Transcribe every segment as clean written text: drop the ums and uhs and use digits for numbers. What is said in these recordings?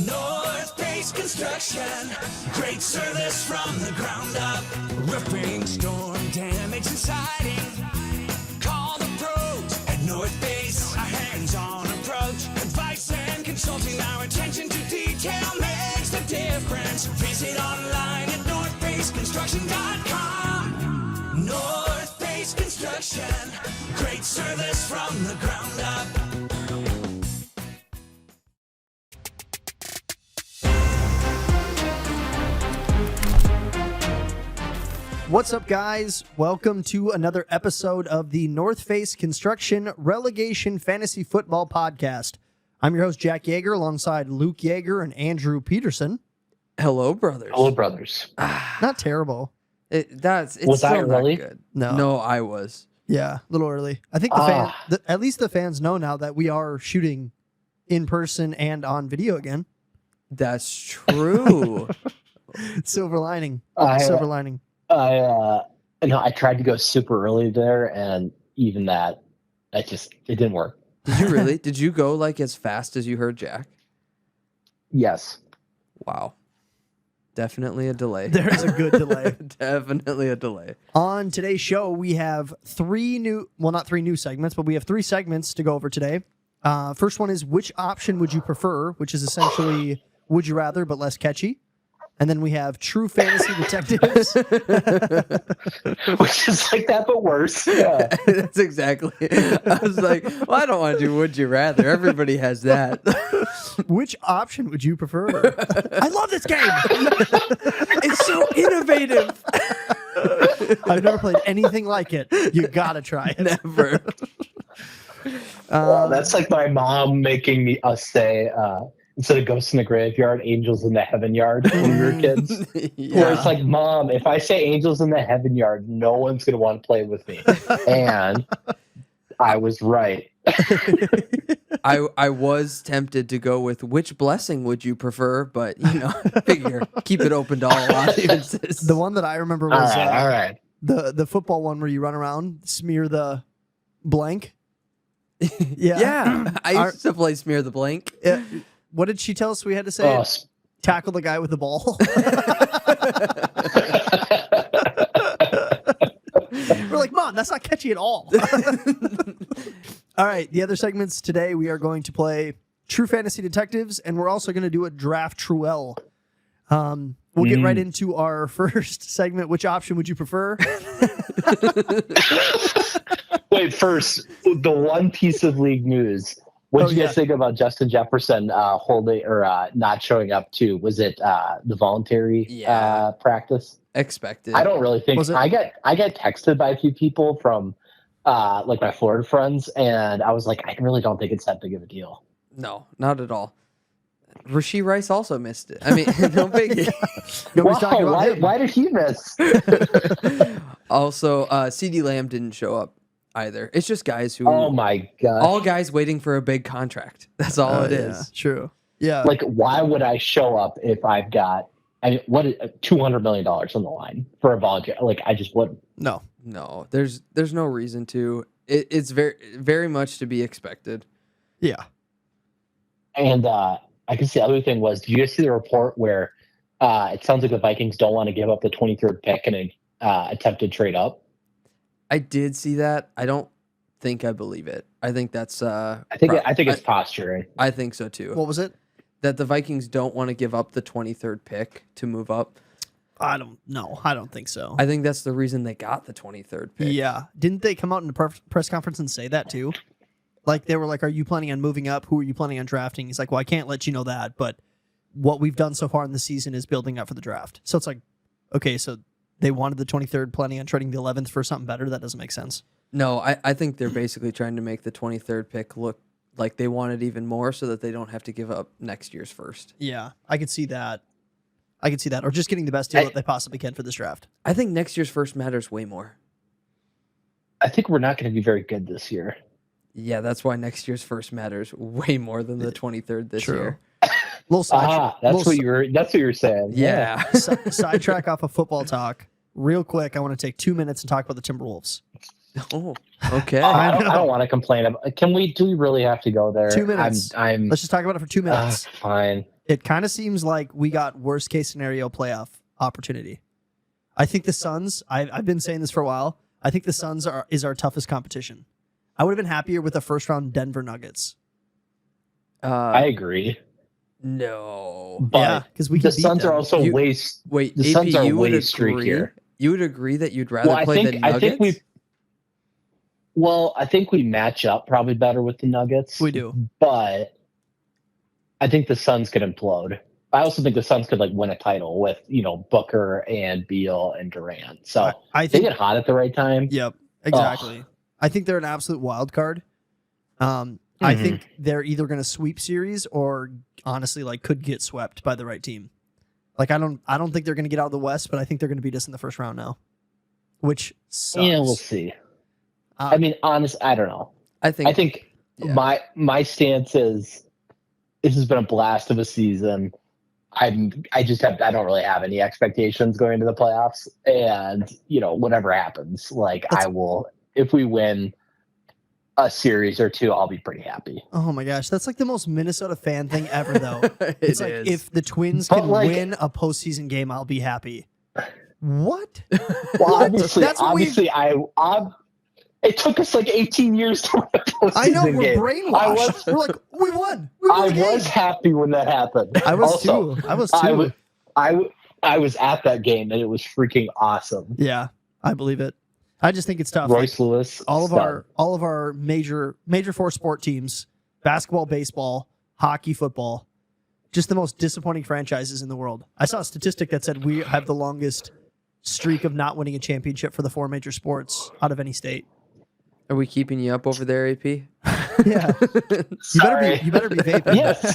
North Base Construction, great service from the ground up. Roofing, storm damage, and siding. Call the pros at North Base. A hands-on approach, advice and consulting. Our attention to detail makes the difference. Visit online at northbaseconstruction.com. North Base Construction, great service from the ground up. What's up, guys? Welcome to another episode of the North Face Construction Relegation Fantasy Football Podcast. I'm your host, Jack Yeager, alongside Luke Yeager and Andrew Peterson. Hello, brothers. Hello, brothers. Not terrible. It's Was still I early? not good. No, I was. Yeah, a little early. I think at least the fans know now that we are shooting in person and on video again. That's true. Silver lining. Silver lining. I tried to go super early there, and even that, it didn't work. Did you really? Did you go like as fast as you heard Jack? Yes. Wow. Definitely a delay. There's a good delay. Definitely a delay. On today's show, we have not three new segments, but we have three segments to go over today. First one is, which option would you prefer, which is essentially would you rather, but less catchy. And then we have True Fantasy Detectives. Which is like that, but worse. Yeah. That's exactly. I was like, well, I don't want to do would you rather. Everybody has that. Which option would you prefer? I love this game. It's so innovative. I've never played anything like it. You gotta try it. Never. That's like my mom making us say, instead of ghosts in the graveyard, angels in the heaven yard when we were kids. Yeah. Where it's like, Mom, if I say angels in the heaven yard, no one's going to want to play with me. And I was right. I was tempted to go with which blessing would you prefer, but figure keep it open to all audiences. The one that I remember was all right. the football one where you run around, smear the blank. Yeah. I used to play Smear the Blank. What did she tell us we had to say? Tackle the guy with the ball. We're like, Mom, that's not catchy at all. All right, the other segments today, we are going to play True Fantasy Detectives, and we're also going to do a draft Truel. We'll get right into our first segment. Which option would you prefer? Wait, first, the one piece of league news. What did you guys think about Justin Jefferson holding or not showing up to? Was it the voluntary practice? Expected. I don't really think I got texted by a few people from like my Florida friends, and I was like, I really don't think it's that big of a deal. No, not at all. Rashee Rice also missed it. I mean, no biggie. Why did he miss? Also, CeeDee Lamb didn't show up either. It's just guys who. Oh my god! All guys waiting for a big contract. That's all it is. True. Yeah. Like, why would I show up if I've got $200 million on the line for a volunteer? Like, I just wouldn't. No. There's no reason to. It's very very much to be expected. Yeah. And I guess the other thing was, did you guys see the report where it sounds like the Vikings don't want to give up the 23rd pick and attempt to trade up? I did see that. I don't think I believe it. I think that's. I think it's posturing. I think so too. What was it? That the Vikings don't want to give up the 23rd pick to move up. I don't know. I don't think so. I think that's the reason they got the 23rd pick. Yeah. Didn't they come out in the press conference and say that too? Like, they were like, are you planning on moving up? Who are you planning on drafting? He's like, well, I can't let you know that, but what we've done so far in the season is building up for the draft. So it's like, okay, so they wanted the 23rd, planning on trading the 11th for something better? That doesn't make sense. No, I think they're basically trying to make the 23rd pick look like they want it even more so that they don't have to give up next year's first. Yeah, I could see that. Or just getting the best deal that they possibly can for this draft. I think next year's first matters way more. I think we're not going to be very good this year. Yeah, that's why next year's first matters way more than the 23rd this year. That's what you were saying. Yeah. Sidetrack off of football talk. Real quick, I want to take 2 minutes and talk about the Timberwolves. Oh, okay. I don't want to complain. Do we really have to go there? 2 minutes. Let's just talk about it for 2 minutes. Fine. It kind of seems like we got worst case scenario playoff opportunity. I think the Suns, I've been saying this for a while, I think the Suns is our toughest competition. I would have been happier with the first round Denver Nuggets. I agree. No. But yeah, because we can the beat Suns them. are also Wait, the AP, Suns are you would way agree? streakier. You would agree that you'd rather play the Nuggets? I think we match up probably better with the Nuggets. We do. But I think the Suns could implode. I also think the Suns could win a title with, Booker and Beal and Durant. So I they think, get hot at the right time. Yep, exactly. I think they're an absolute wild card. I think they're either going to sweep series or honestly could get swept by the right team. I don't think they're going to get out of the West, but I think they're going to beat us in the first round now, which sucks. Yeah, we'll see. I mean, honestly, I don't know. I think my stance is this has been a blast of a season. I don't really have any expectations going into the playoffs, and whatever happens, I will. If we win a series or two, I'll be pretty happy. Oh my gosh, that's the most Minnesota fan thing ever, though. It's is. If the Twins can win a postseason game, I'll be happy. What? Well, obviously, it took us 18 years to win a postseason I know, we're game. brainwashed. We're we won. I was happy when that happened. I was too. I was at that game, and it was freaking awesome. Yeah, I believe it. I just think it's tough. Royce Lewis, all of our major four sport teams, basketball, baseball, hockey, football, just the most disappointing franchises in the world. I saw a statistic that said we have the longest streak of not winning a championship for the four major sports out of any state. Are we keeping you up over there, AP? Yeah. You better be vaping. Yes.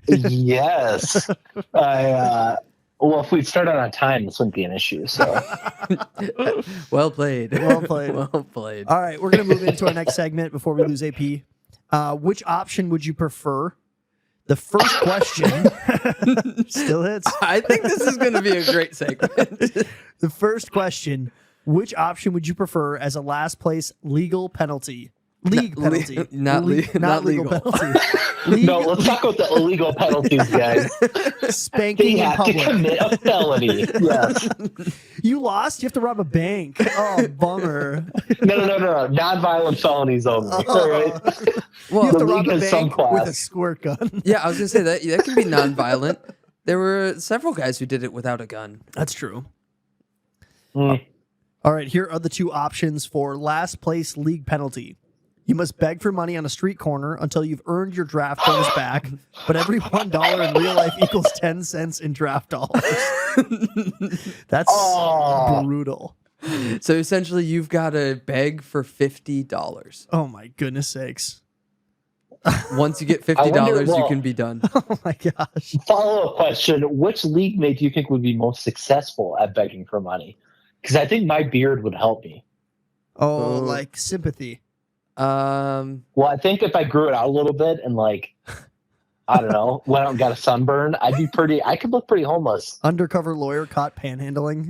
Yes. Well, if we start on time, this wouldn't be an issue. So, well played. Well played. Well played. All right, we're gonna move into our next segment before we lose AP. Which option would you prefer? The first question still hits. I think this is going to be a great segment. The first question: which option would you prefer as a last place legal penalty? League penalty, not legal penalty. No, let's talk about the illegal penalties, guys. Spanking They in have public. to commit a felony. Yes. You lost. You have to rob a bank. Oh, bummer. No. Non-violent felonies only. All right. Well, You have to the rob league a has some bank class. with a squirt gun. yeah, I was going to say that can be non-violent. There were several guys who did it without a gun. That's true. Mm. All right, here are the two options for last place league penalty. You must beg for money on a street corner until you've earned your draft bonus back, but every $1 in real life equals 10 cents in draft dollars. That's brutal. So essentially, you've got to beg for $50. Oh my goodness sakes. Once you get $50, you can be done. Oh my gosh. Follow-up question. Which league mate do you think would be most successful at begging for money? Because I think my beard would help me. Oh, like sympathy. Well, I think if I grew it out a little bit and I don't know, went out and got a sunburn, I could look pretty homeless. Undercover lawyer caught panhandling.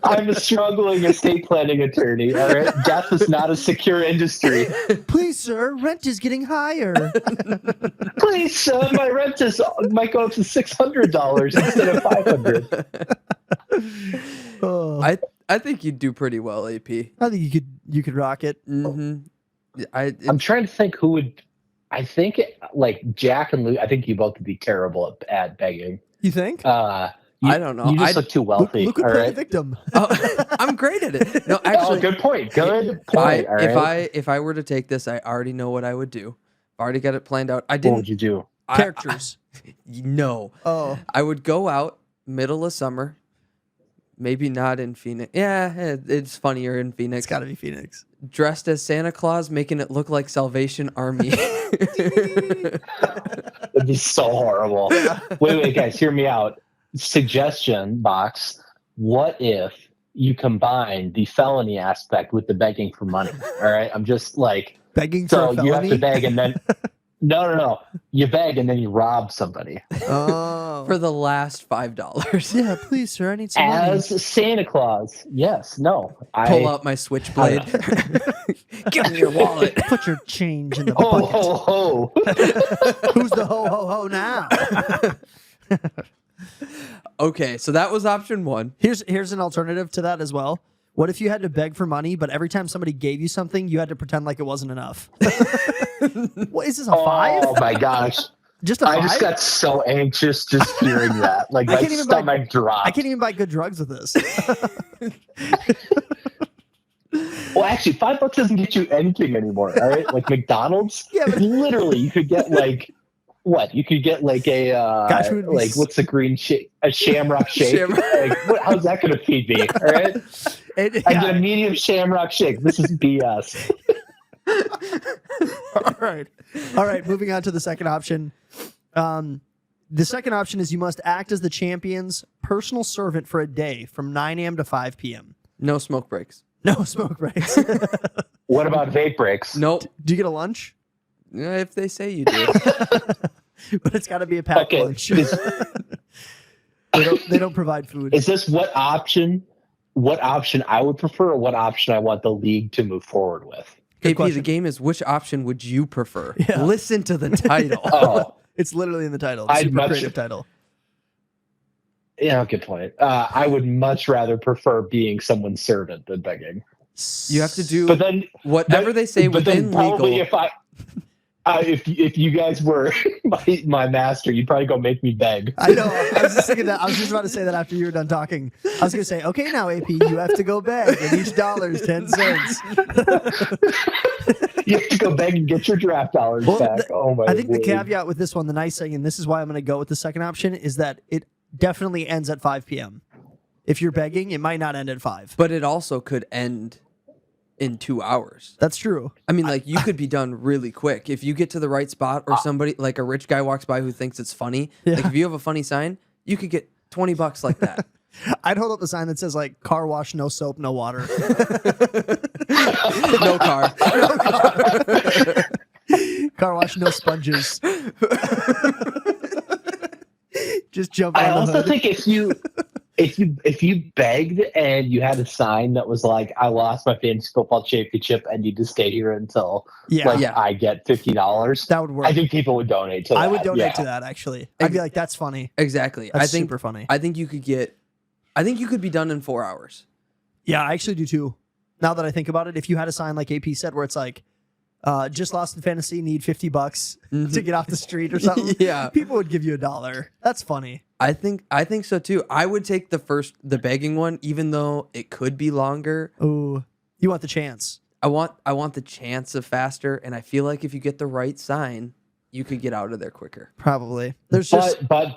I'm a struggling estate planning attorney. All right. Death is not a secure industry. Please, sir, rent is getting higher. Please, sir, my rent might go up to $600 instead of $500. Oh. I think you'd do pretty well, AP. I think you could rock it. Mm-hmm. I'm trying to think who would. I think Jack and Luke. I think you both would be terrible at begging. You think? I don't know. You just look too wealthy. Luke would all play right. the victim. Oh, I'm great at it. No, actually, good point. Good point. All right. If I were to take this, I already know what I would do. I've already got it planned out. I What didn't. would you do? Characters. No. Oh. I would go out middle of summer. Maybe not in Phoenix. Yeah, it's funnier in Phoenix. It's got to be Phoenix. Dressed as Santa Claus, making it look like Salvation Army. It'd be so horrible. Wait, guys, hear me out. Suggestion box. What if you combine the felony aspect with the begging for money? All right, I'm just Begging for a felony? you have to beg, and then No. You beg and then you rob somebody. Oh. For the last $5. Yeah, please, sir. I need some money. As Santa Claus. Yes. No. Pull out my switchblade. Give me your wallet. Put your change in the Ho, bucket. ho, ho. Who's the ho ho ho now? Okay, so that was option one. Here's an alternative to that as well. What if you had to beg for money, but every time somebody gave you something, you had to pretend like it wasn't enough? What is this, a 5? Oh my gosh. Just a 5? I just got so anxious just hearing that. Like I my can't even stomach dropped. I can't even buy good drugs with this. Well, actually, $5 doesn't get you anything anymore. All right, like McDonald's. Yeah, but- literally, you could get like what? You could get like a Gosh, it would be like what's the green shake? A Shamrock Shake. Like, how's that going to feed me? All right, I get a medium Shamrock Shake. This is BS. All right. Moving on to the second option. The second option is you must act as the champion's personal servant for a day from 9 a.m. to 5 p.m. No smoke breaks. No smoke breaks. What about vape breaks? Nope. Do you get a lunch? If they say you do. But it's got to be a packed Okay. lunch. They don't provide food. Is this what option? What option I would prefer, or what option I want the league to move forward with? AP, question. the game is which option would you prefer? Yeah. Listen to the title. Oh, It's literally in the title. The I'd super much- creative title. yeah, good point. I would much rather prefer being someone's servant than begging. You have to do But then whatever they say but then within probably legal. if you guys were my master, you'd probably go make me beg. I know. I was just thinking that. I was just about to say that after you were done talking. I was going to say, okay, now AP, you have to go beg, and each dollar is 10 cents. You have to go beg and get your draft dollars Well, back. Oh my! I think the word. caveat with this one, the nice thing, and this is why I'm going to go with the second option, is that it definitely ends at 5 p.m. If you're begging, it might not end at 5. But it also could end in 2 hours. That's true. I mean, like, you could be done really quick. If you get to the right spot or somebody, like a rich guy walks by who thinks it's funny, Yeah. like if you have a funny sign, you could get $20 like that. I'd hold up a sign that says, like, car wash, no soap, no water. No car. Car wash, no sponges. Just jump I on the also hood. think if you begged and you had a sign that was like, "I lost my fantasy football championship and need to stay here until Yeah, Yeah. I get $50," that would work. I think people would donate to that. I would donate yeah. to that, actually. I'd be like, that's funny. Exactly. That's I think super funny. I think you could be done in 4 hours. Yeah, I actually do too. Now that I think about it, if you had a sign like AP said where it's like, just lost in fantasy, need $50 to get off the street or something, Yeah. people would give you $1. That's funny. I think so too. I would take the begging one, even though it could be longer. Ooh, you want the chance. I want the chance of faster, and I feel like if you get the right sign, you could get out of there quicker. Probably. There's just But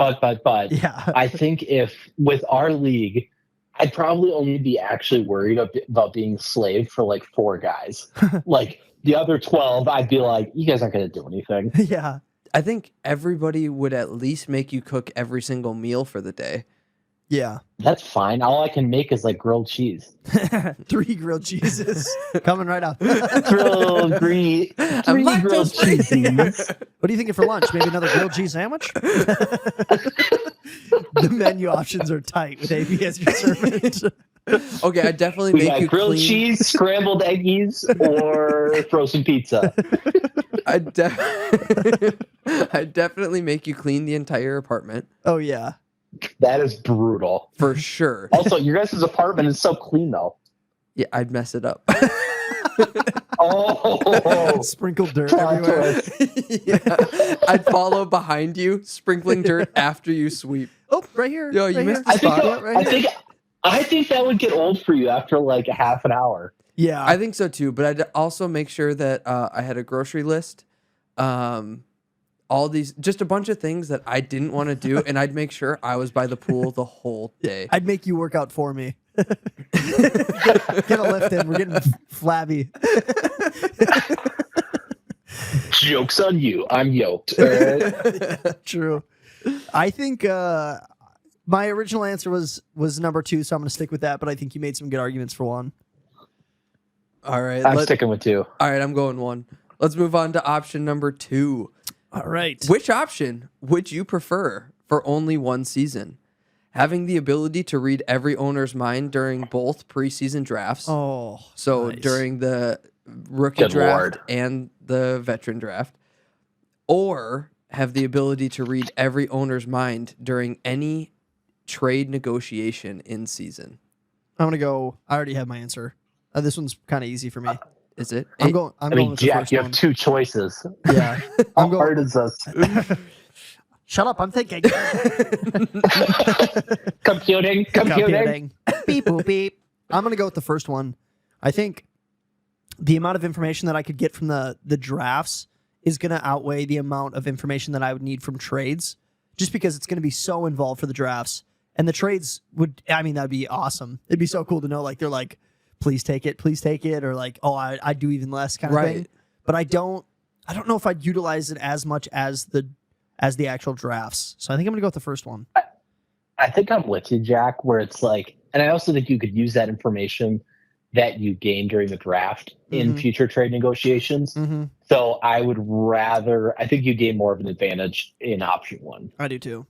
yeah. I think if with our league, I'd probably only be actually worried about being a slave for like 4 guys. Like the other 12, I'd be like, you guys aren't going to do anything. Yeah. I think everybody would at least make you cook every single meal for the day. Yeah. That's fine. All I can make is like grilled cheese. 3 grilled cheeses coming right up. Grilled green, 3 grilled lactose-free. cheeses. What are you thinking for lunch? Maybe another grilled cheese sandwich? The menu options are tight with AB as your servant. Okay, I definitely We make got you grilled clean. cheese, scrambled eggies, or frozen pizza. I definitely make you clean the entire apartment Oh, yeah. That is brutal. for sure. Also, your guys' apartment is so clean, though. Yeah, I'd mess it up. Oh, Sprinkled dirt plot everywhere. twist. Yeah. I'd follow behind you, sprinkling dirt after you sweep. Oh, right here. Yo, you right missed here. the spot. Yeah, right here. I think that would get old for you after like a half an hour. Yeah. I think so too, but I'd also make sure that I had a grocery list. All these, just a bunch of things that I didn't want to do, and I'd make sure I was by the pool the whole day. I'd make you work out for me. Get a lift in. We're getting flabby. Joke's on you. I'm yoked. All right? True. I think my original answer was number 2, so I'm going to stick with that. But I think you made some good arguments for 1. All right, I'm sticking with 2. all right, I'm going 1. Let's move on to option number 2. All right. Which option would you prefer for only one season? Having the ability to read every owner's mind during both preseason drafts. Oh, So nice. during the rookie Good draft Lord. and the veteran draft. Or have the ability to read every owner's mind during any trade negotiation in season. I'm gonna go. I already have my answer. This one's kind of easy for me. Is it? I'm going. I'm I going mean, with the Jack, first you one. have two choices. Yeah. How I'm going. hard is this? Shut up! I'm thinking. Computing. Beep boop beep. I'm gonna go with the first one. I think the amount of information that I could get from the drafts is gonna outweigh the amount of information that I would need from trades, just because it's gonna be so involved for the drafts. And the trades would, I mean, that'd be awesome. It'd be so cool to know, like, they're like, please take it, or like, oh, I'd do even less kind of thing. But I don't know if I'd utilize it as much as the actual drafts. So I think I'm gonna go with the first one. I think I'm with you, Jack, where it's like, and I also think you could use that information that you gain during the draft in future trade negotiations. So I think you gain more of an advantage in option one. I do too.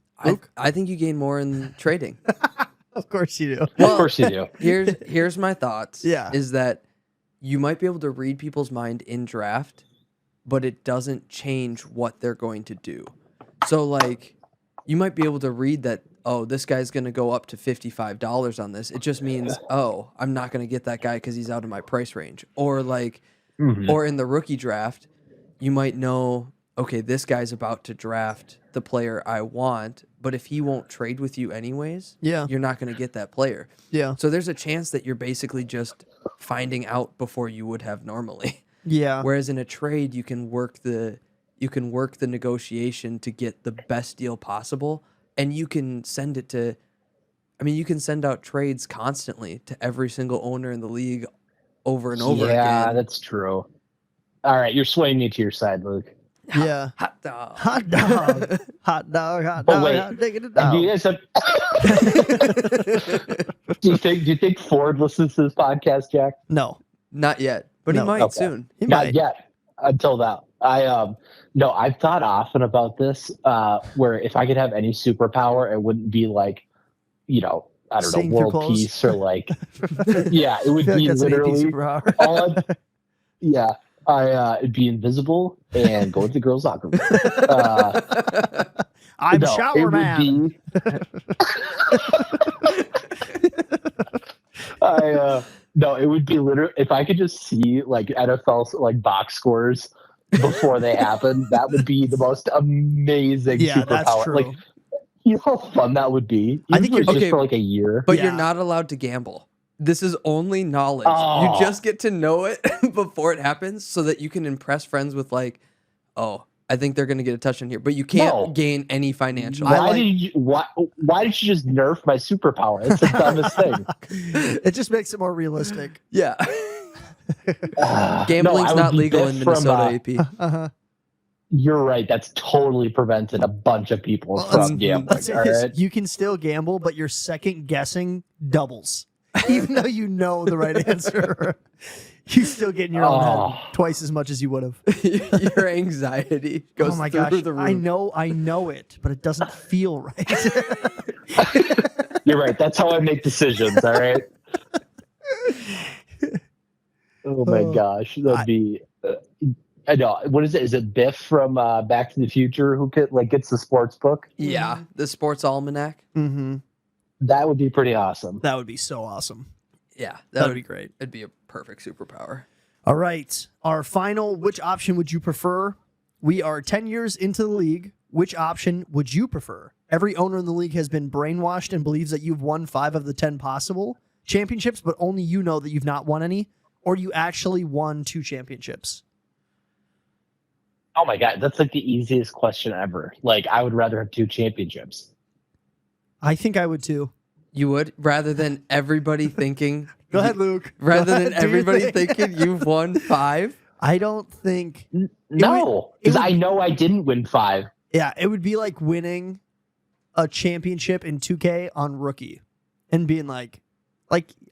I think you gain more in trading. Of course you do. Well, of course you do. Here's my thoughts. Yeah. Is that you might be able to read people's mind in draft, but it doesn't change what they're going to do. So like you might be able to read that, oh, this guy's going to go up to $55 on this. It just means, oh, I'm not going to get that guy because he's out of my price range. Or like, or in the rookie draft, you might know, okay, this guy's about to draft the player I want, but if he won't trade with you anyways, you're not going to get that player. Yeah. So there's a chance that you're basically just finding out before you would have normally. Yeah. Whereas in a trade, you can work the negotiation to get the best deal possible, and you can send it to, I mean, you can send out trades constantly to every single owner in the league over and over again. Yeah, that's true. All right, you're swaying me to your side, Luke. Yeah. Hot dog. Hot dog. Hot dog. Hot Oh, dog. wait. Hot diggity Do dog. you guys have? do you think Ford listens to this podcast, Jack? No. Not yet, but No. he might Okay. soon. He Not might. yet. Until now, I've thought often about this. Where if I could have any superpower, it wouldn't be like, I don't Seeing know, through world clothes. peace or like, yeah, it I would feel like be that's an AP literally superpower. all. It'd be invisible and go to the girls' locker room. I'm No, shower it would man. be- no, it would be literally if I could just see like NFL like box scores before they happen. That would be the most amazing Yeah, superpower. that's true. Like, you know how fun that would be. I think Even if you're- it's just okay, for like a year. But Yeah. you're not allowed to gamble. This is only knowledge. Oh. You just get to know it before it happens so that you can impress friends with like, oh, I think they're going to get a touchdown here. But you can't No. gain any financial. Why did you just nerf my superpower? It's the dumbest thing. It just makes it more realistic. Yeah. No, Gambling's I would not be legal Biff in from, Minnesota, AP. Uh-huh. You're right. That's totally prevented a bunch of people from gambling. Let's say All this, right. you can still gamble, but your second guessing doubles. Even though you know the right answer, you still get in your own head twice as much as you would have. Your anxiety goes Oh my through gosh, the roof. I know it, but it doesn't feel right. You're right. That's how I make decisions. All right. Oh my gosh, that'd be. I know. What is it? Is it Biff from Back to the Future who gets the sports book? Yeah, the sports almanac. Mm-hmm. That would be pretty awesome. That would be so awesome. Yeah, That would be great. It'd be a perfect superpower. All right. Our final, which option would you prefer? We are 10 years into the league. Which option would you prefer? Every owner in the league has been brainwashed and believes that you've won 5 of the 10 possible championships, but only you know that you've not won any, or you actually won 2 championships. Oh my god, that's like the easiest question ever. Like, I would rather have 2 championships. I think I would too. You would, rather than everybody thinking. Go ahead, Luke. Rather Go than ahead, do your everybody thing. thinking you've won 5. I don't think. No, it because would- I know I didn't win 5. Yeah, it would be like winning a championship in 2K on rookie and being like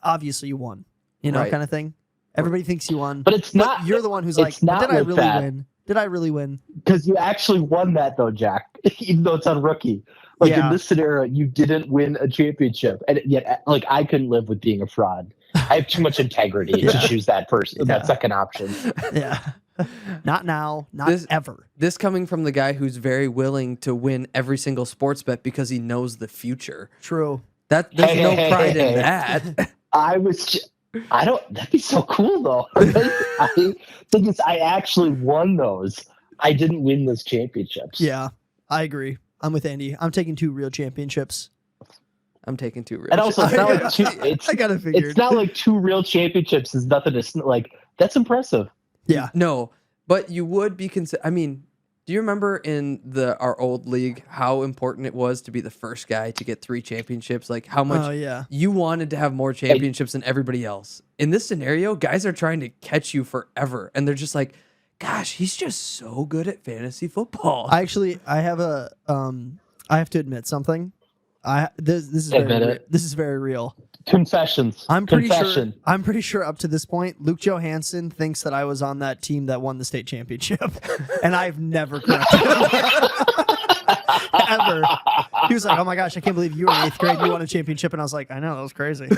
obviously you won, Right. kind of thing. Everybody thinks you won, But it's not. you're the one who's it's like, not but did I like really that. win? Did I really win? Because you actually won that though, Jack, even though it's on rookie. Like Yeah. in this scenario, you didn't win a championship, and yet, like, I couldn't live with being a fraud. I have too much integrity to choose that person, that second option. Yeah. Not now. Not ever. This coming from the guy who's very willing to win every single sports bet because he knows the future. True. There's no pride in that. That'd be so cool though. I actually won those. I didn't win those championships. Yeah, I agree. I'm with Andy. I'm taking 2 real championships. I'm taking 2 real. And also, it's not like I got it figured. It's not like 2 real championships is nothing to like. That's impressive. Yeah. No, but you would be I mean, do you remember in our old league how important it was to be the first guy to get 3 championships? Like how much you wanted to have more championships than everybody else. In this scenario, guys are trying to catch you forever, and they're just like, "Gosh, he's just so good at fantasy football." I have I have to admit something. This is very real. Confessions. I'm pretty sure up to this point, Luke Johansson thinks that I was on that team that won the state championship, and I've never corrected him. Ever. He was like, "Oh my gosh, I can't believe you were in 8th grade. You won a championship," and I was like, "I know, that was crazy."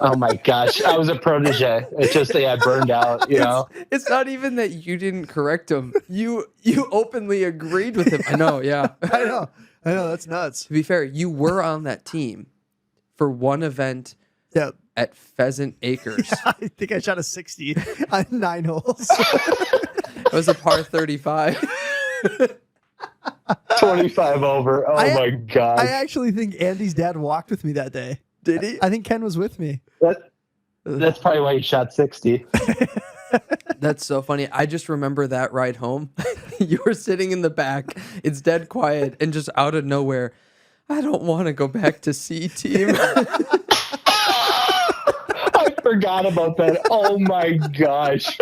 Oh my gosh, I was a protege. It's just that I burned out. You know, it's not even that you didn't correct him. You openly agreed with him. I know. Yeah, I know. That's nuts. To be fair, you were on that team for one event. Yeah. At Pheasant Acres. I think I shot a 60 on 9 holes. It was a par 35. 25 over. Oh my gosh. I actually think Andy's dad walked with me that day. Did he? I think Ken was with me. That's probably why you shot 60. That's so funny. I just remember that ride home. You were sitting in the back. It's dead quiet, and just out of nowhere, I don't want to go back to C team. I forgot about that. Oh my gosh.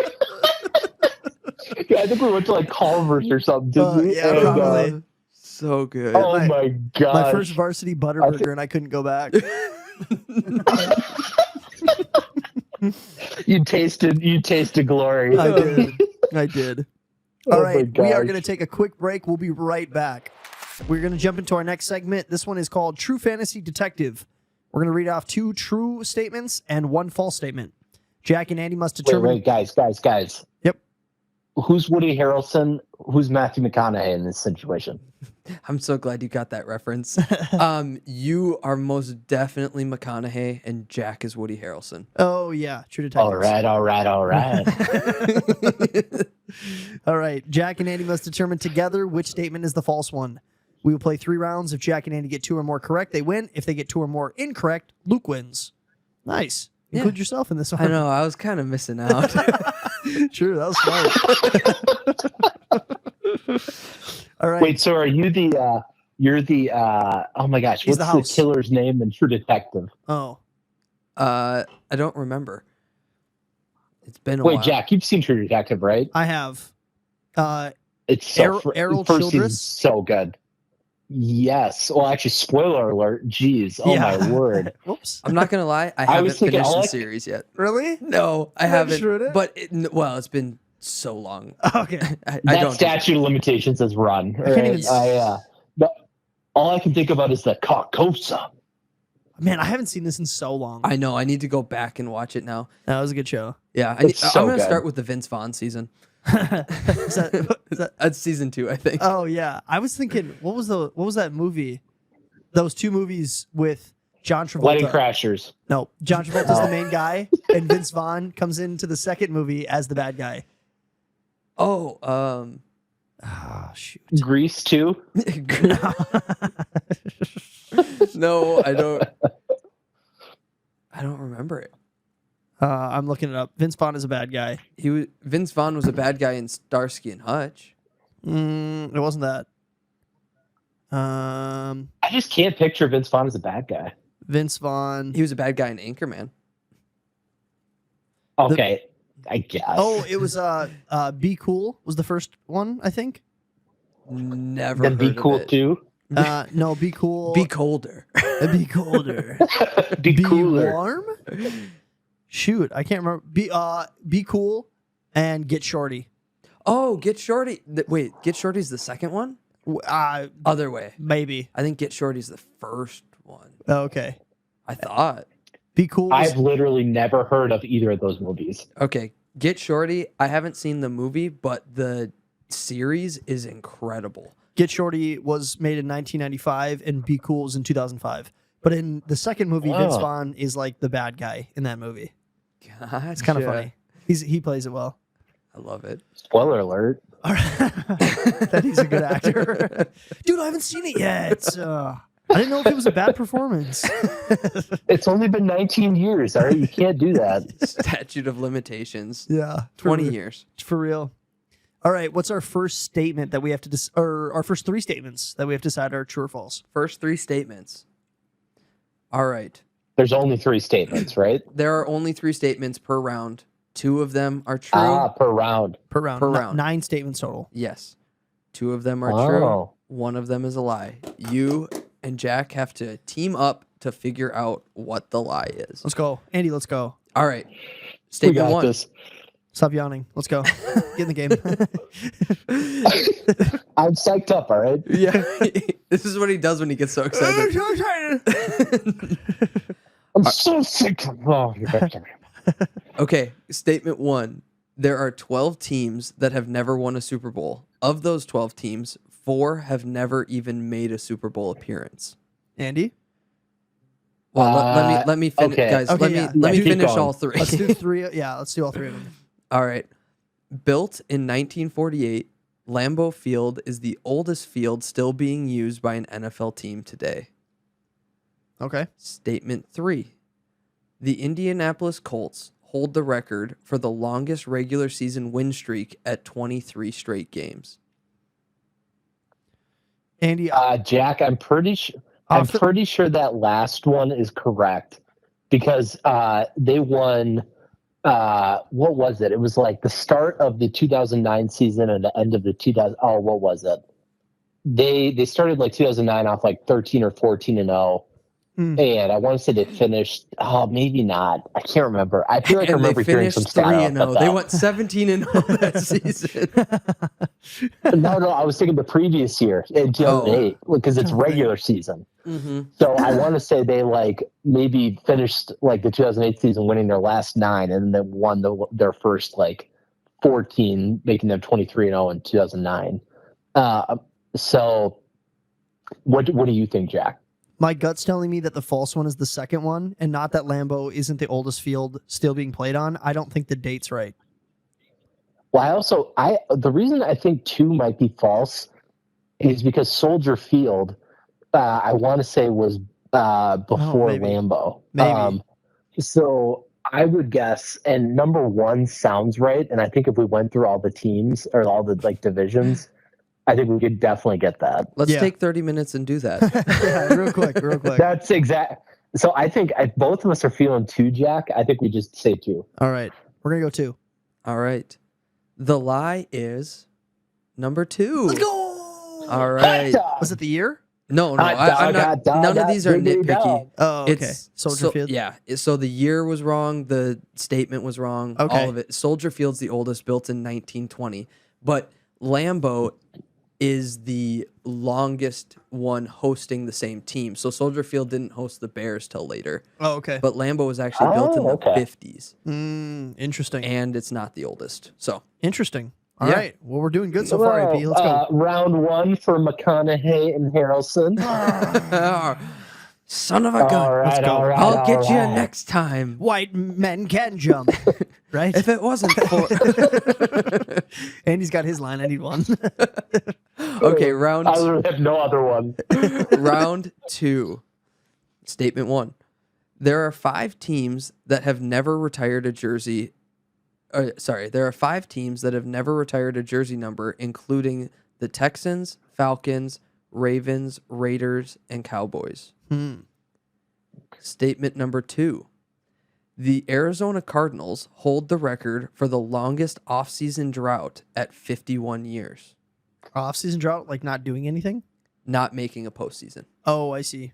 Yeah, I think we went to like Culver's or something, didn't we? Yeah, probably. So good. Oh my gosh. My first varsity Butterburger, and I couldn't go back. You tasted glory. I did. Oh All my right, we are gosh. going to take a quick break. We'll be right back. We're going to jump into our next segment. This one is called True Fantasy Detective. We're going to read off 2 true statements and 1 false statement. Jack and Andy must determine. Wait, guys. Yep. Who's Woody Harrelson? Who's Matthew McConaughey in this situation? I'm so glad you got that reference. You are most definitely McConaughey, and Jack is Woody Harrelson. Oh, yeah. True Detective. All right. All right. Jack and Andy must determine together which statement is the false one. We will play 3 rounds. If Jack and Andy get 2 or more correct, they win. If they get 2 or more incorrect, Luke wins. Nice. Include yourself in this one. I know. I was kind of missing out. True. That was smart. All right. Wait, so are you you're the, oh my gosh, He's what's the the killer's name in True Detective? Oh. I don't remember. It's been a while. Wait, Jack, you've seen True Detective, right? I have. It's so Errol first season's Childress? so good. Yes. Well, actually, spoiler alert. Jeez. Oh my word. Whoops. I'm not gonna lie. I I haven't was thinking, finished the like- series yet. Really? No, I You haven't. sure did? But it's been so long. Okay. I That don't. statute of limitations has run. can't Right? even But all I can think about is the Carcosa. Man, I haven't seen this in so long. I know. I need to go back and watch it now. That was a good show. Yeah, It's so I'm gonna good. start with the Vince Vaughn season. Is that, That's season 2, I think. oh yeah, I was thinking, what was that movie? Those 2 movies with John Travolta. Wedding Crashers. No, John Travolta's the main guy, and Vince Vaughn comes into the second movie as the bad guy. Oh, Ah, shoot. Grease too. no, I don't. I don't remember it. I'm looking it up. Vince Vaughn is a bad guy. Vince Vaughn was a bad guy in Starsky and Hutch. It wasn't that. I just can't picture Vince Vaughn as a bad guy. Vince Vaughn. He was a bad guy in Anchorman. Okay, I guess. Oh, it was Be Cool was the first one, I think. Never. Then Be heard of Cool it. too. No, Be Cool. Be colder. Be colder. Be cooler. warm. Shoot, I can't remember. Be Cool and Get Shorty. Oh, Get Shorty. Wait, Get Shorty's the second one? Other way. Maybe. I think Get Shorty's the first one. Oh, okay. I thought. Be Cool. I've literally never heard of either of those movies. Okay, Get Shorty. I haven't seen the movie, but the series is incredible. Get Shorty was made in 1995, and Be Cool was in 2005. But in the second movie, Vince Vaughn is like the bad guy in that movie. It's kind of funny. He plays it well. I love it. Spoiler alert. That he's a good actor. Dude, I haven't seen it yet. I didn't know if it was a bad performance. It's only been 19 years. All right, you can't do that. Statute of limitations. Yeah. 20 years. For real. All right, what's our first statement that we have to or our first three statements that we have to decide are true or false? First three statements. All right. There's only 3 statements, right? There are only 3 statements per round. 2 of them are true. Per round. Per round. Per round. 9 statements total. Yes. 2 of them are true. 1 of them is a lie. You and Jack have to team up to figure out what the lie is. Let's go. Andy, let's go. All right. We Statement got 1. this. Stop yawning. Let's go. Get in the game. I'm psyched up, all right? Yeah. This is what he does when he gets so excited. I'm so sick of Okay, statement 1. There are 12 teams that have never won a Super Bowl. Of those 12 teams, 4 have never even made a Super Bowl appearance. Andy? Well, let me finish, okay. guys. Okay, Let me keep finish going. all 3. Let's do 3. Yeah, let's do all 3 of them. All right. Built in 1948, Lambeau Field is the oldest field still being used by an NFL team today. Okay. Statement 3. The Indianapolis Colts hold the record for the longest regular season win streak at 23 straight games. Andy, Jack, I'm pretty sure that last one is correct because they won. What was it? It was like the start of the 2009 season and the end of the 2000. Oh, what was it? They started like 2009 off like 13 or 14-0. And I want to say they finished. Oh, maybe not. I can't remember. I feel like I remember hearing some stat 3-0. They went 17-0 that season. No, I was thinking the previous year in 2008 because it's regular season. Mm-hmm. So I want to say they like maybe finished like the 2008 season winning their last 9 and then won their first like 14, making them 23-0 in 2009. So what do you think, Jack? my gut's telling me that the false one is the second one, and not that Lambeau isn't the oldest field still being played on. I don't think the date's right. Well, the reason I think 2 might be false is because Soldier Field, I want to say was before Lambeau. Maybe. So I would guess, and number 1 sounds right. And I think if we went through all the teams or all the like divisions, I think we could definitely get that. Let's take 30 minutes and do that. Yeah, real quick. That's exact. So I think both of us are feeling 2, Jack. I think we just say 2. All right. We're going to go 2. All right. The lie is number 2. Let's go. All right. Was it the year? No, I'm not. None of these are nitpicky. Oh, okay. It's Soldier Field? Yeah. So the year was wrong. The statement was wrong. Okay. All of it. Soldier Field's the oldest, built in 1920. But Lambeau is the longest one hosting the same team. So Soldier Field didn't host the Bears till later. Oh, okay. But Lambeau was actually built in the 50s. Interesting. And it's not the oldest. So Interesting. All right. Well, we're doing good so far, AP. Let's go. Round 1 for McConaughey and Harrelson. Son of a gun. All right, Let's go. all right, I'll all get you right. next time. White men can jump. Right? If it wasn't for... Andy's got his line. I need one. Okay, round... I literally have no other one. Round 2. Statement 1. There are 5 teams that have never retired a jersey... there are 5 teams that have never retired a jersey number, including the Texans, Falcons, Ravens, Raiders, and Cowboys. Statement number 2. The Arizona Cardinals hold the record for the longest off-season drought at 51 years. Off-season drought, like not doing anything? Not making a postseason. Oh, I see.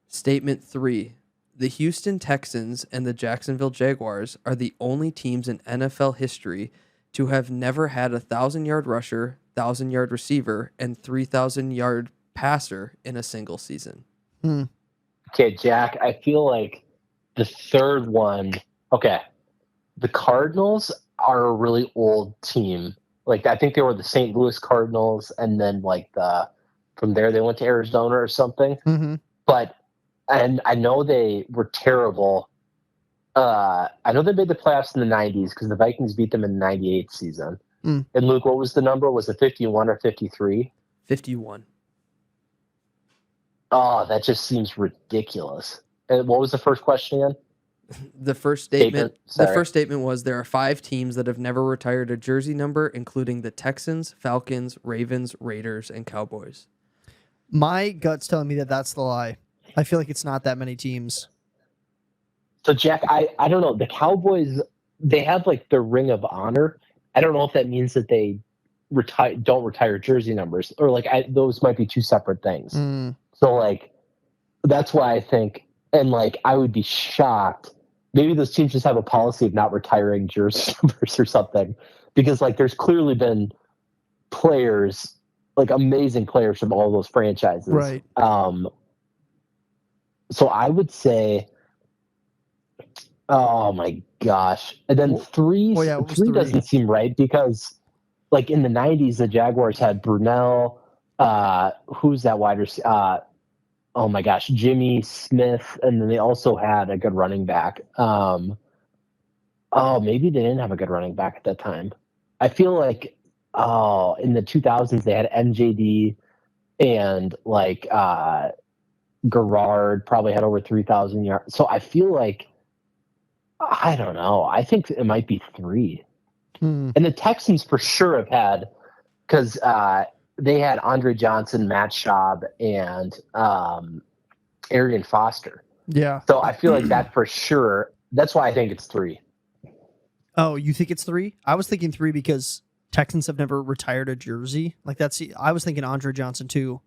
Statement 3. The Houston Texans and the Jacksonville Jaguars are the only teams in NFL history to have never had a 1,000-yard rusher, 1,000-yard receiver, and 3,000-yard passer in a single season? Okay, Jack, I feel like the third one. Okay, the Cardinals are a really old team. Like, I think they were the St. Louis Cardinals, and then from there they went to Arizona or something. Mm-hmm. But and I know they were terrible. I know they made the playoffs in the 90s because the Vikings beat them in the 98 season. And Luke, what was the number? Was it 51 or 53? 51. Oh, that just seems ridiculous. And what was the first question again? The first statement. The Sorry. first statement was there are 5 teams that have never retired a jersey number, including the Texans, Falcons, Ravens, Raiders, and Cowboys. My gut's telling me that that's the lie. I feel like it's not that many teams. So, Jack, I don't know. The Cowboys, they have like the Ring of Honor. I don't know if that means that they don't retire jersey numbers, or like those might be two separate things. So, like, that's why I think, and like, I would be shocked. Maybe those teams just have a policy of not retiring jersey numbers or something, because like, there's clearly been players, like amazing players from all those franchises. Right. So I would say. Oh my gosh! And then three doesn't seem right because, like in the '90s, the Jaguars had Brunell. Who's that wide receiver? Oh my gosh, Jimmy Smith, and then they also had a good running back. Oh, maybe they didn't have a good running back at that time. I feel like in the 2000s they had MJD and like Garrard probably had over 3,000 yards. So I feel like. I don't know. I think it might be 3. And the Texans for sure have had, because they had Andre Johnson, Matt Schaub, and Arian Foster. Yeah. So I feel like that for sure. That's why I think it's 3. Oh, you think it's 3? I was thinking 3 because Texans have never retired a jersey. Like I was thinking Andre Johnson too.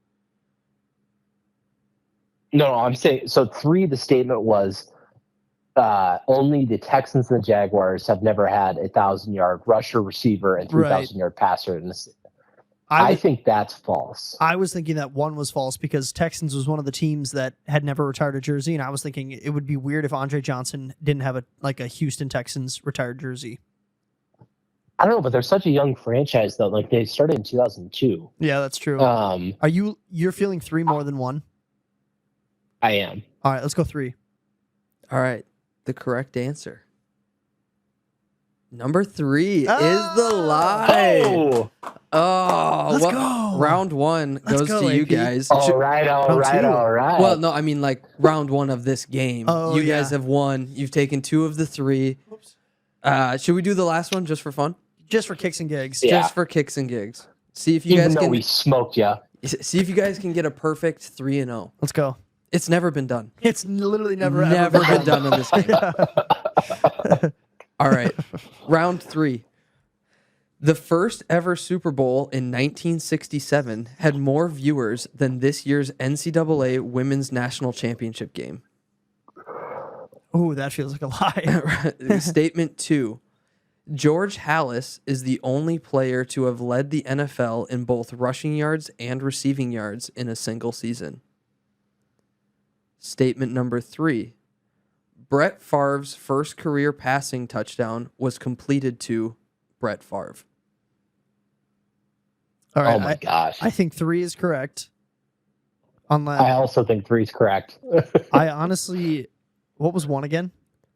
No, I'm saying so 3. The statement was. Only the Texans and the Jaguars have never had 1,000-yard rusher, receiver, and 3,000-yard passer. I think that's false. I was thinking that one was false because Texans was one of the teams that had never retired a jersey, and I was thinking it would be weird if Andre Johnson didn't have a Houston Texans retired jersey. I don't know, but they're such a young franchise though. Like they started in 2002. Yeah, that's true. You're feeling 3 more than 1? I am. All right, let's go 3. All right. The correct answer. Number 3 is the lie. Oh, let's go. Round 1 goes to you AP. guys. All right. Well, no, I mean like round 1 of this game. Oh, you guys have won. You've taken 2 of the 3. Should we do the last one just for fun? Just for kicks and gigs. Yeah. Just for kicks and gigs. See if you Even guys though can. we smoked you. See if you guys can get a perfect 3-0. Let's go. It's never been done. It's literally never been done in this game. All right. Round 3. The first ever Super Bowl in 1967 had more viewers than this year's NCAA Women's National Championship game. Oh, that feels like a lie. Statement 2. George Halas is the only player to have led the NFL in both rushing yards and receiving yards in a single season. Statement number 3. Brett Favre's first career passing touchdown was completed to Brett Favre. All right, Oh my gosh. I think 3 is correct. I also think 3 is correct. I honestly, what was 1 again?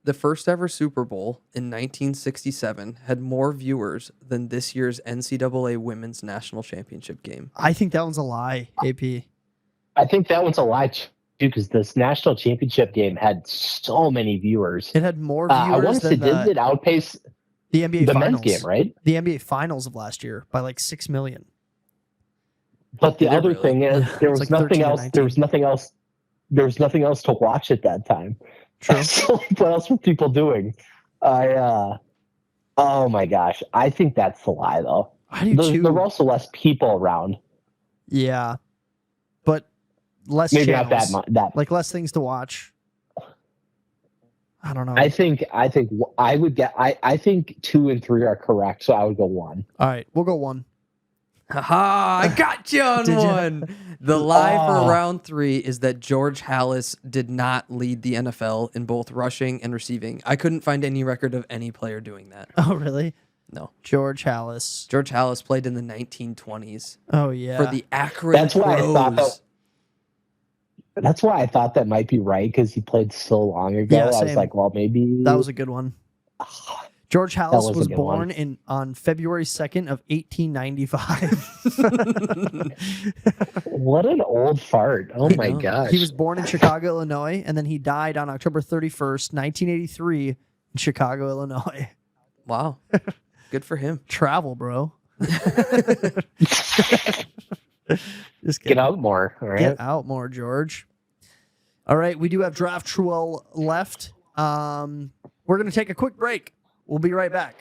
The first ever Super Bowl in 1967 had more viewers than this year's NCAA Women's National Championship game. I think that one's a lie, AP. I think that one's a lie too, because this national championship game had so many viewers. It had more viewers I want to say, than didn't it outpace the NBA the Finals. men's game, right? The NBA Finals of last year by like 6 million. But the Did it other really? thing is, there was like nothing 13 or else. 19. There was nothing else. There was nothing else to watch at that time. True. So what else were people doing? Oh my gosh, I think that's the lie though. I do too. There were also less people around. Yeah, but less Maybe channels. not that much. Like less things to watch. I don't know. I think I would get. I think 2 and 3 are correct, so I would go 1. All right, we'll go 1. Haha, I got you on Did ya? one. The lie Oh. for round 3 is that George Halas did not lead the NFL in both rushing and receiving. I couldn't find any record of any player doing that. Oh, really? No. George Halas. George Halas played in the 1920s Oh, yeah. for the Akron That's why I thought Pros. That's why I thought that might be right because he played so long ago. Yeah, I was same. like, well, maybe That was a good one. George Halas was a was good born one. on February 2nd of 1895. What an old fart! Oh my know. gosh, He was born in Chicago, Illinois, and then he died on October 31st, 1983 in Chicago, Illinois. Wow. Good for him. Travel, bro. Just get kidding. out more. All right. Get out more, George. All right, we do have Draft Truel left. We're going to take a quick break. We'll be right back.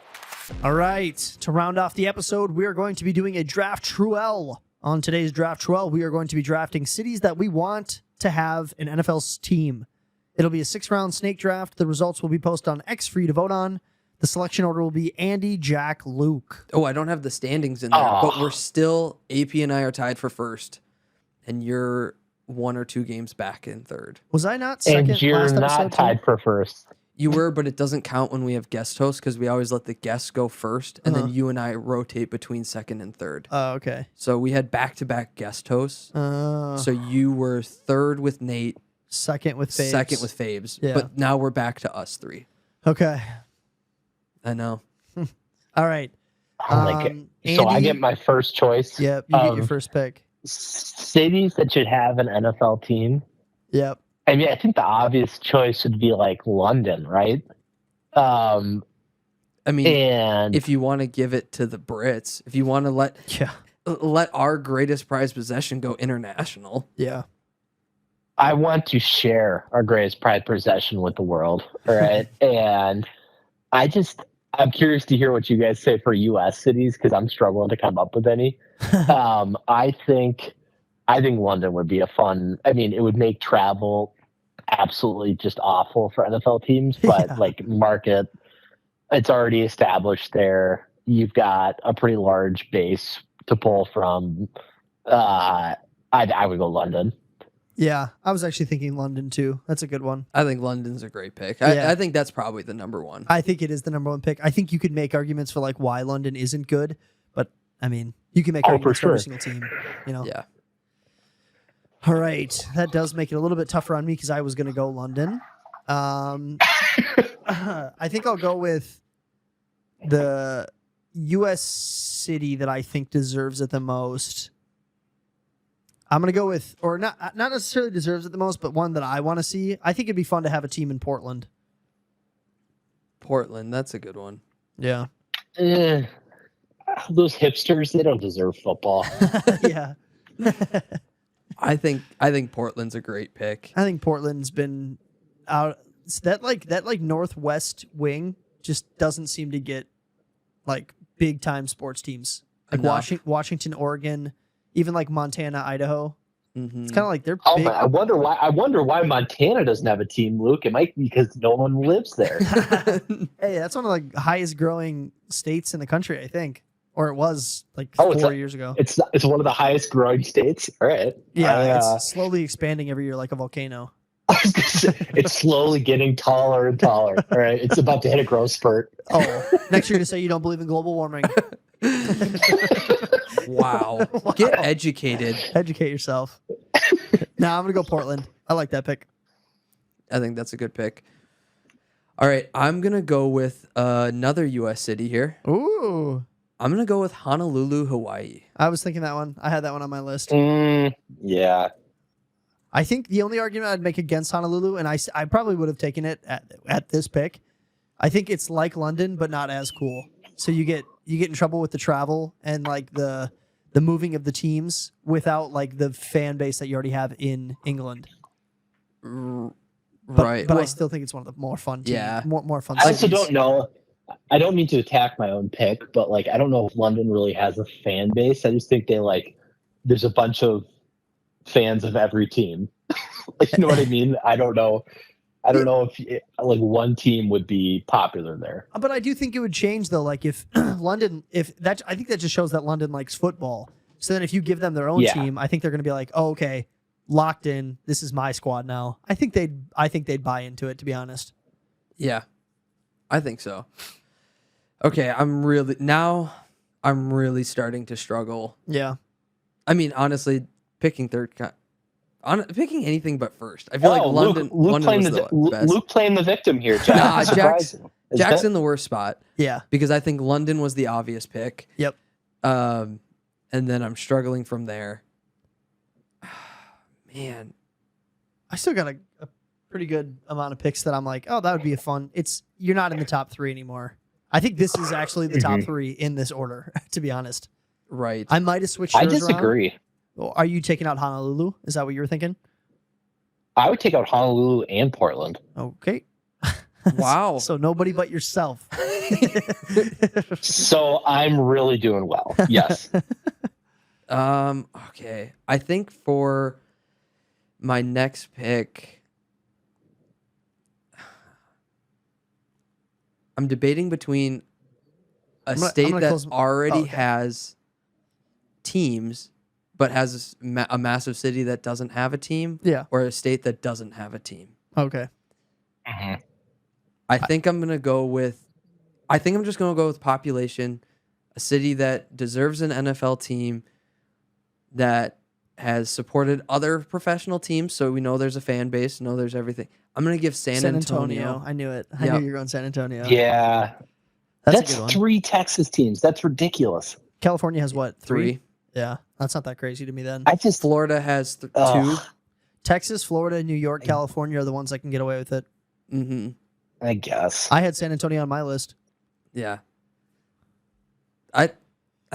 All right, to round off the episode, we are going to be doing a Draft Truel. On today's Draft Truel, we are going to be drafting cities that we want to have an NFL team. It'll be a 6-round snake draft. The results will be posted on X for you to vote on. The selection order will be Andy, Jack, Luke. Oh, I don't have the standings in there, but we're still, AP and I are tied for first, and you're 1 or 2 games back in third. Was I not second And you're last not episode? tied for first. You were, but it doesn't count when we have guest hosts because we always let the guests go first, and then you and I rotate between second and third. Oh, okay. So we had back-to-back guest hosts. So So you were third with Nate, second with Fabes. second with Fabes, Yeah. but now we're back to us 3. Okay. I know. All right. Oh my God. So I Andy- get my first choice. Yep, you get your first pick. Cities that should have an NFL team. Yep. I mean, I think the obvious choice would be like London, right? I mean, And if you want to give it to the Brits, if you want to let Yeah. our greatest prized possession go international, Yeah. I want to share our greatest pride possession with the world. All right. And I'm curious to hear what you guys say for U.S. cities because I'm struggling to come up with any. I think London would be a fun. I mean, it would make travel absolutely just awful for NFL teams, but Yeah. like market, it's already established there. You've got a pretty large base to pull from. I would go London. Yeah. I was actually thinking London too. That's a good one. I think London's a great pick. Yeah. I think that's probably the number one. I think it is the number one pick. I think you could make arguments for like why London isn't good, but I mean, you can make Oh, arguments for for every sure. single team, you know? Yeah. All right. That does make it a little bit tougher on me because I was going to go London. I think I'll go with the U.S. city that I think deserves it the most. I'm going to go with, or not necessarily deserves it the most, but one that I want to see. I think it'd be fun to have a team in Portland. Portland, that's a good one. Yeah. Those hipsters, they don't deserve football. Yeah. I think Portland's a great pick. I think Portland's been out. That northwest wing just doesn't seem to get like big time sports teams like Enough. Washington, Oregon, even like Montana, Idaho. Mhm. It's kind of like they're Oh big. man, I wonder why Montana doesn't have a team, Luke. It might be because no one lives there. Hey, that's one of the highest growing states in the country, I think, or it was like Oh, it's 4 years ago. It's one of the highest growing states. All right. Yeah, it's slowly expanding every year like a volcano. It's slowly getting taller and taller. All right. It's about to hit a growth spurt. Oh, next year to say you don't believe in global warming. Wow. Get educated. Educate yourself. Nah, I'm gonna go Portland. I like that pick. I think that's a good pick. All right, I'm going to go with another U.S. city here. Ooh. I'm going to go with Honolulu, Hawaii. I was thinking that one. I had that one on my list. Yeah. I think the only argument I'd make against Honolulu, and I probably would have taken it at this pick, I think it's like London, but not as cool. So you get in trouble with the travel and like the moving of the teams without like the fan base that you already have in England. But, Right. But I Well, still think it's one of the more fun teams. Yeah. More fun I also cities. don't know. I don't mean to attack my own pick, but like I don't know if London really has a fan base. I just think there's a bunch of fans of every team. Like, you know what I mean? I don't know. I don't know if like one team would be popular there. But I do think it would change though. Like if London, if that, I think that just shows that London likes football. So then if you give them their own team, I think they're going to be like, oh, okay, locked in. This is my squad now. I think they'd buy into it, to be honest. Yeah, I think so. Okay, I'm really starting to struggle. Yeah. I mean, honestly, picking third, picking anything but first. I feel like London. Luke London was the best. Luke playing the victim here. Jack. Nah, Jack's in the worst spot. Yeah. Because I think London was the obvious pick. Yep. And then I'm struggling from there. Man, I still got a pretty good amount of picks that I'm like, oh, that would be a fun. You're not in the top 3 anymore. I think this is actually the top 3 in this order, to be honest. Right. I might have switched. I disagree. Around. Are you taking out Honolulu? Is that what you were thinking? I would take out Honolulu and Portland. Okay. Wow. So nobody but yourself. So I'm really doing well. Yes. Okay. I think for my next pick, I'm debating between a state that already has teams but has a massive city that doesn't have a team, or a state that doesn't have a team. Okay. I think I'm just going to go with population, a city that deserves an NFL team that has supported other professional teams, so we know there's a fan base, know there's everything. I'm going to give San Antonio. I knew it. I knew you were going San Antonio. Yeah. That's a good one. 3 Texas teams. That's ridiculous. California has what? 3? 3. Yeah. That's not that crazy to me then. Florida has 2. Texas, Florida, New York, California are the ones that can get away with it. Mm-hmm. I guess. I had San Antonio on my list. Yeah. I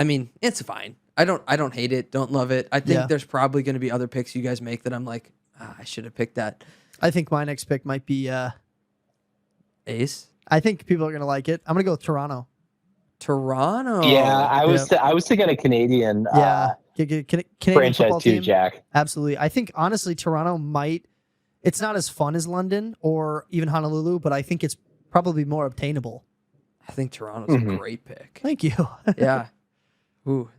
mean, it's fine. I don't hate it. Don't love it. I think there's probably going to be other picks you guys make that I'm like, I should have picked that. I think my next pick might be Ace. I think people are going to like it. I'm going to go with Toronto. Toronto. Yeah, I was thinking a Canadian Canadian franchise football too, team. Jack. Absolutely. I think honestly Toronto might. It's not as fun as London or even Honolulu, but I think it's probably more obtainable. I think Toronto's a great pick. Thank you. Yeah. Ooh,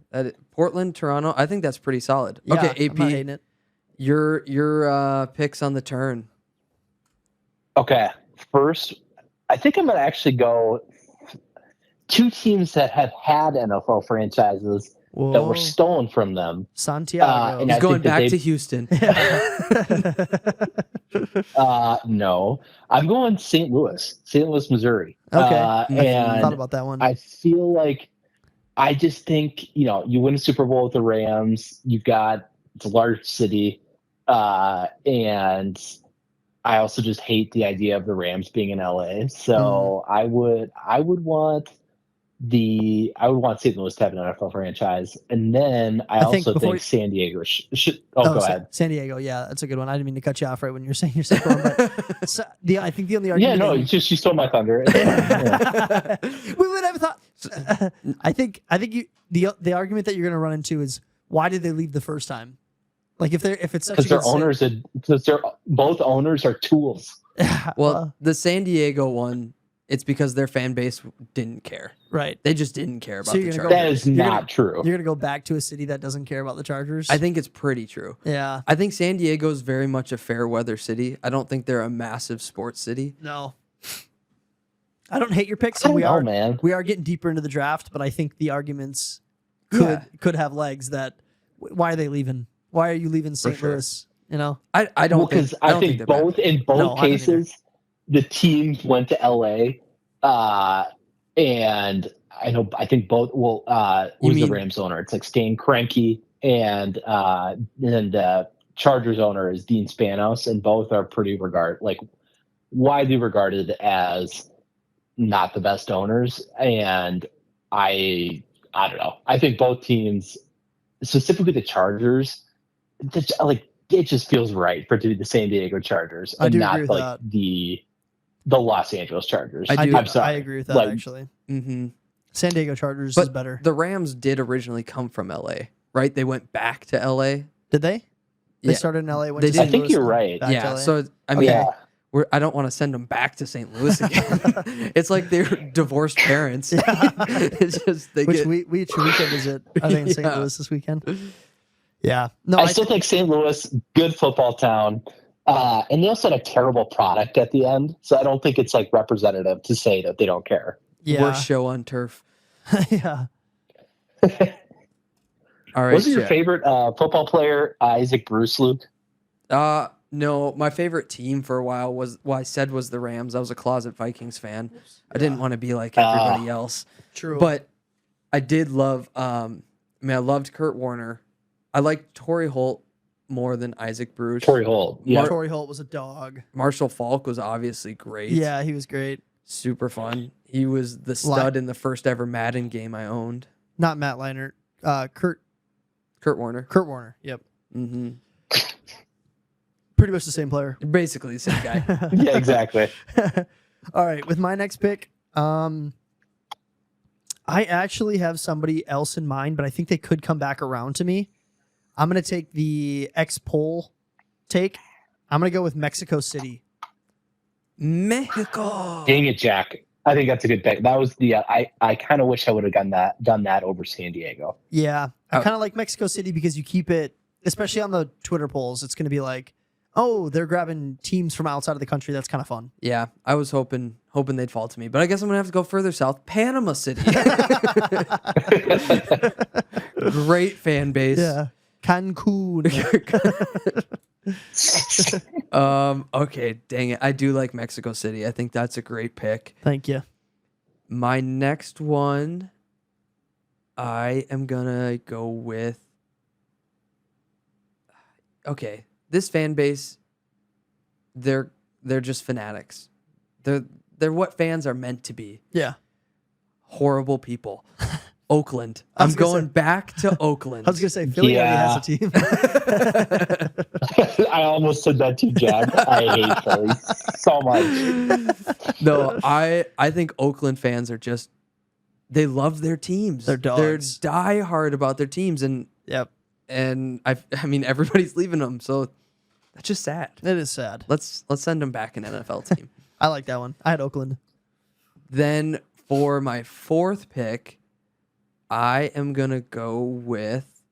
Portland, Toronto. I think that's pretty solid. Yeah, okay, AP. I'm not hating it. Your picks on the turn. Okay, first, I think I'm going to actually go 2 teams that have had NFL franchises that were stolen from them. Santiago. and He's I going think that back to Houston. No, I'm going St. Louis, Missouri. Okay. And thought about that one. I feel like I just think, you win a Super Bowl with the Rams. It's a large city. And I also just hate the idea of the Rams being in LA. So I would want St. Louis to have an NFL franchise. And then I also think San Diego should go ahead. San Diego. Yeah, that's a good one. I didn't mean to cut you off right when you're saying your second one, but I think the only argument. Yeah, no, it's just you stole my thunder. We would have thought. I think the argument that you're going to run into is why did they leave the first time? Like if it's such because both owners are tools. Well, the San Diego one, it's because their fan base didn't care. Right. They just didn't care about the Chargers. That is not true. You're going to go back to a city that doesn't care about the Chargers? I think it's pretty true. Yeah. I think San Diego is very much a fair weather city. I don't think they're a massive sports city. No. I don't hate your picks. We are getting deeper into the draft, but I think the arguments could have legs that why are they leaving? Why are you leaving St. Louis? You know? I don't think I think both cases the teams went to LA and I think both who's the Rams owner? It's like Stan Kroenke and the Chargers owner is Dean Spanos, and both are pretty widely regarded as not the best owners. And I don't know. I think both teams, specifically the Chargers, it just feels right for it to be the San Diego Chargers and not the Los Angeles Chargers. I'm sorry. I agree with that actually. Mm-hmm. San Diego Chargers is better. The Rams did originally come from LA, right? They went back to LA. Did they? They started in LA. I think you're right. Yeah. So I mean, I don't want to send them back to St. Louis again. It's like they're divorced parents. It's just Which weekend is it? I think in St. Yeah. Louis this weekend. Yeah. No, I still think St. Louis, good football town. And they also had a terrible product at the end. So I don't think it's like representative to say that they don't care. yeah. Worst show on turf. Yeah. All right. Was your Jack. favorite football player Isaac Bruce, Luke? No, my favorite team for a while was the Rams. I was a closet Vikings fan. I didn't want to be like everybody else. True. But I did love I loved Kurt Warner. I liked Torrey Holt more than Isaac Bruce. Torrey Holt. Yeah. Torrey Holt was a dog. Marshall Faulk was obviously great. Yeah, he was great. Super fun. He was the stud in the first ever Madden game I owned. Not Matt Leinart. Kurt Warner. Warner. Yep. Mm-hmm. Pretty much the same player. Basically the same guy. Yeah, exactly. All right, with my next pick, I actually have somebody else in mind, but I think they could come back around to me. I'm going to take the ex-Pole take. I'm going to go with Mexico City. Mexico. Dang it, Jack. I think that's a good pick. That was the I kind of wish I would have done that over San Diego. Yeah, I kind of like Mexico City because you keep it, especially on the Twitter polls, it's going to be like, oh, they're grabbing teams from outside of the country. That's kind of fun. Yeah, I was hoping they'd fall to me, but I guess I'm gonna have to go further south. Panama City. Great fan base. Yeah. Cancun. Okay, dang it. I do like Mexico City. I think that's a great pick. Thank you. My next one, I am gonna go with. Okay, this fan base, they're just fanatics. They're what fans are meant to be. Yeah. Horrible people. Oakland. I I'm was gonna going say- back to Oakland. I was going to say, Philly already has a team. I almost said that too, Jack. I hate Philly so much. No, I think Oakland fans are just, they love their teams. They're dogs. They're diehard about their teams, and Yep. I mean everybody's leaving them, so that's just sad. It is sad. Let's send them back an NFL team. I like that one. I had Oakland. Then for my fourth pick, I am gonna go with.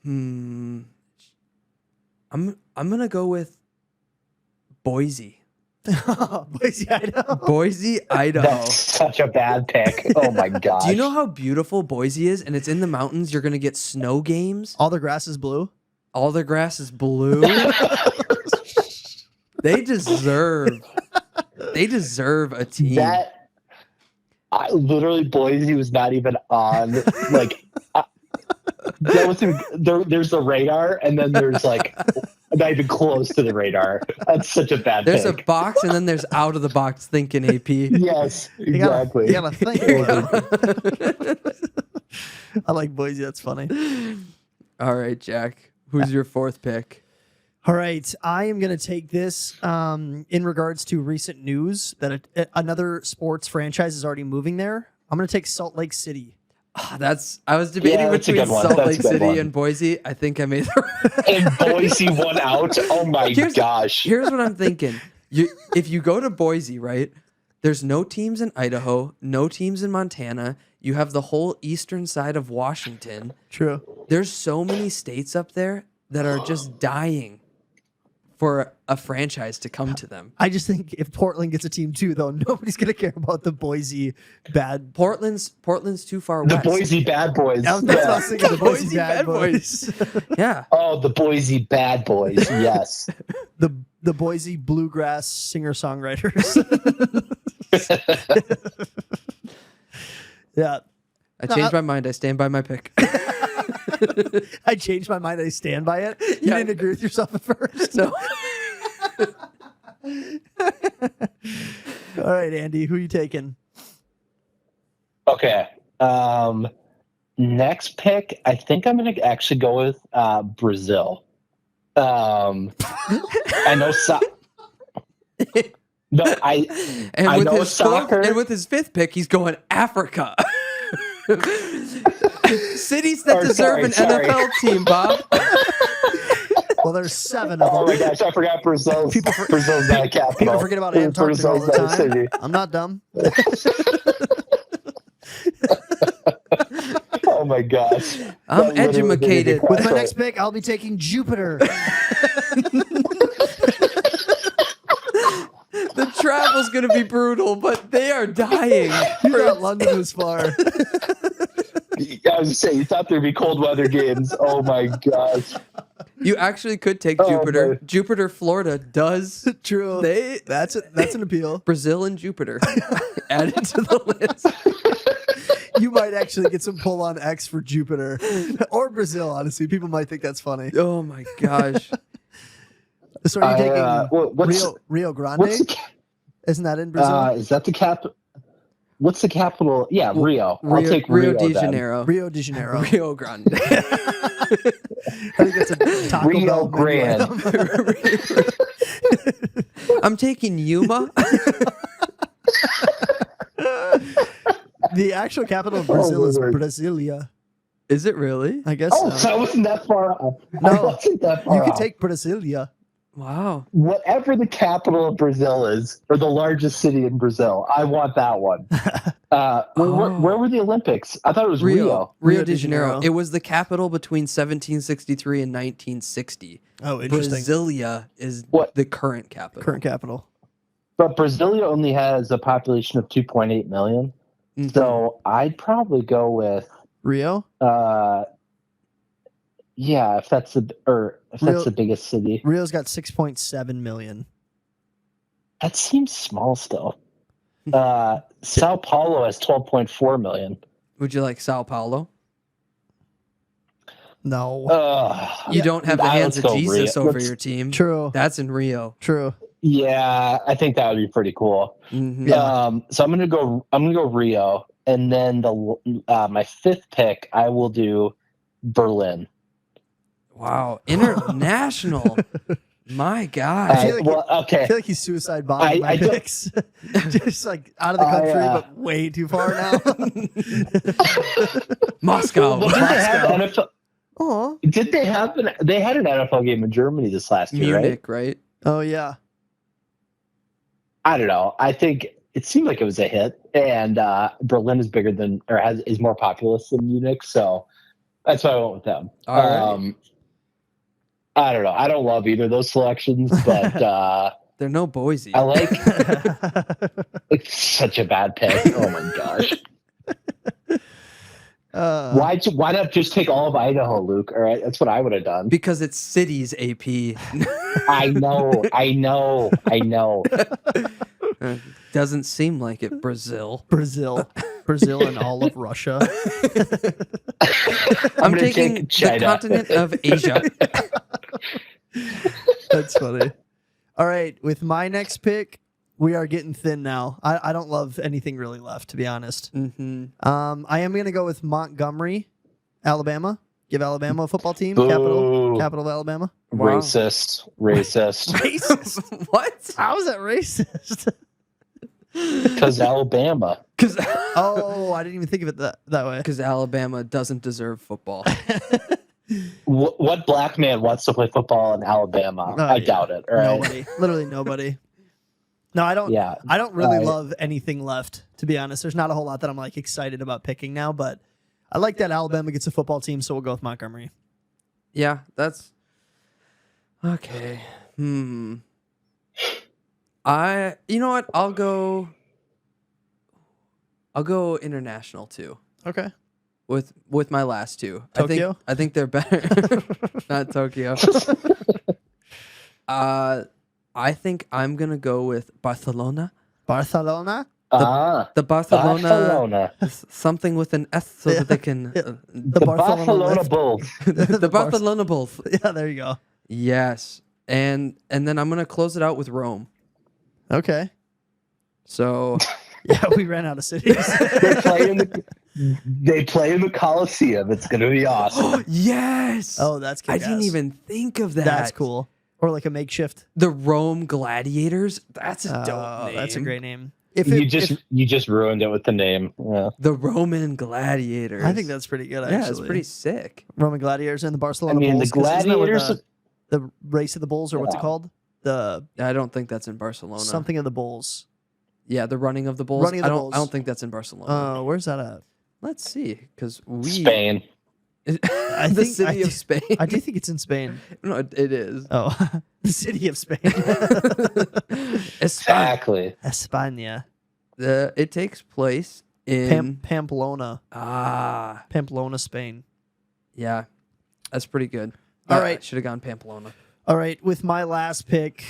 I'm gonna go with Boise. Boise, Idaho. Boise, Idaho. That's such a bad pick. Oh my gosh. Do you know how beautiful Boise is? And it's in the mountains. You're gonna get snow games. All the grass is blue. All the grass is blue. They deserve a team. that? Literally, Boise was not even on. Like, that was there's the radar, and then there's like not even close to the radar. That's such a bad There's pick. a box, and then there's out of the box thinking AP. Yes, You gotta, exactly. you gotta think about it. I like Boise. That's funny. All right, Jack. Who's your fourth pick? All right, I am going to take this in regards to recent news that another sports franchise is already moving there. I'm going to take Salt Lake City. I was debating Yeah, that's a between good one. Salt That's Lake a good City one. and Boise. I think I made the And Boise won out. Oh my gosh. Here's what I'm thinking. If you go to Boise, right? There's no teams in Idaho, no teams in Montana. You have the whole eastern side of Washington. True. There's so many states up there that are just dying for a franchise to come to them. I just think if Portland gets a team too, though, nobody's going to care about the Boise bad. Portland's too far The west. Boise Bad Boys. That's what I was thinking. The Boise, Boise bad Bad boys. Yeah. Oh, the Boise Bad Boys. Yes. the Boise bluegrass singer songwriters. Yeah. I changed my mind. I stand by my pick. I changed my mind. I stand by it. You Yeah. didn't agree with yourself at first. No. All right, Andy, who are you taking? Okay. Next pick, I think I'm going to actually go with Brazil. I know. No, And I with know his soccer. and with his fifth pick, he's going Africa. Cities that Or deserve sorry. an NFL team, Bob. Well, there's 7 of them. Oh my gosh, I forgot Brazil's not a capital. People forget about Antarctica all the Brazil's not a time. city. I'm not dumb. Oh my gosh. I'm That literally made me educated. cry. With my next pick, I'll be taking Jupiter. The travel's gonna be brutal, but they are dying. You thought London was far. I was just saying, you thought there'd be cold weather games. Oh my gosh. You actually could take Oh, Jupiter. my. Jupiter, Florida does. True. They That's an appeal. Brazil and Jupiter added to the list. You might actually get some pull on X for Jupiter or Brazil. Honestly, people might think that's funny. Oh my gosh. So are you taking what's Rio Grande? the, Isn't that in Brazil? is that the cap? What's the capital? Yeah, Rio. I'll take Rio Rio de then. Janeiro. Rio de Janeiro. Rio Grande. I think it's a Taco Rio Bell menu Grande. item. I'm taking Yuma. The actual capital of Brazil is Lord. Brasilia. Is it really? I guess Oh, so. so I wasn't that far off. No. I wasn't that far You could off. take Brasilia. Wow. Whatever the capital of Brazil is, or the largest city in Brazil, I want that one. Where were the Olympics? I thought it was Rio. Rio Rio de de Janeiro. Janeiro. It was the capital between 1763 and 1960. Oh, interesting. Brasilia is What? the current capital. Current capital. But Brasilia only has a population of 2.8 million. Mhm. So I'd probably go with Rio? yeah, if that's Rio- the biggest city. Rio's got 6.7 million. That seems small still. Sao Paulo has 12.4 million. Would you like Sao Paulo? No. You don't have the hands let's of go Jesus Rio. over Let's- your team. True. That's in Rio. True. Yeah, I think that would be pretty cool. Mhm. Yeah. So I'm gonna go Rio, and then my 5th pick I will do Berlin. Wow. International. My God. I feel like well, I okay. feel like he's suicide bombing my I don't- picks. Just like out of the country, but way too far now. Moscow. Well, did they have NFL? Oh. Did they have they had an NFL game in Germany this last year, right? Munich, right? Oh yeah. I don't know. I think it seemed like it was a hit, and Berlin is bigger than is more populous than Munich, so that's why I went with them. All right. I don't know. I don't love either of those selections, but They're no Boise. I like. It's such a bad pick. Oh my gosh. Why not just take all of Idaho, Luke? All right, that's what I would have done. Because it's cities, AP. I know. Doesn't seem like it, Brazil. Brazil and all of Russia. I'm gonna taking take the China. continent of Asia. That's funny. All right, with my next pick, we are getting thin now. I don't love anything really left, to be honest. Hmm. I am going to go with Montgomery, Alabama. Give Alabama a football team. Boo. Capital of Alabama. Wow. Racist. Racist. What? How is that racist? Because Alabama. Because Oh, I didn't even think of it that way. Alabama doesn't deserve football. What black man wants to play football in Alabama? Oh, I yeah. doubt it. All right. Nobody. Literally nobody. No, I don't. Yeah. I don't really Right. love anything left, to be honest. There's not a whole lot that I'm like excited about picking now, but I like that Alabama gets a football team, so we'll go with Montgomery. Yeah, that's okay. You know what? I'll go international too. Okay. With my last two. Tokyo? I think they're better. Not Tokyo. I think I'm gonna go with Barcelona. Barcelona. The Barcelona, Barcelona. something with an S so that they can The The Barcelona Barcelona lift. Bulls. the Barcelona Bulls. Yeah, there you go. Yes. And then I'm gonna close it out with Rome. Okay. So Yeah, we ran out of cities. They play in the Coliseum. It's gonna be awesome. yes. Oh, that's I kick-ass. didn't even think of that. That's cool. Or like a makeshift. The Rome Gladiators. That's a dope Oh, name. that's a great name. You just ruined it with the name. Yeah. The Roman Gladiators. I think that's pretty good. Actually, yeah, it's pretty sick. Roman Gladiators and the Barcelona I mean, Bulls. the 'cause isn't that where Gladiators. The race of the bulls, or what's it Yeah. called? The I don't think that's in Barcelona. something of the bulls. Yeah, the running of the bulls. Running of the I bulls. don't think that's in Barcelona. Where's that at? Let's see, because we Spain. the think- city of Spain. I do think it's in Spain. No, it is. Oh, the city of Spain. España. Exactly. España. It takes place in Pamplona. Pamplona, Spain. yeah, that's pretty good. All right. Should have gone Pamplona. All right, with my last pick,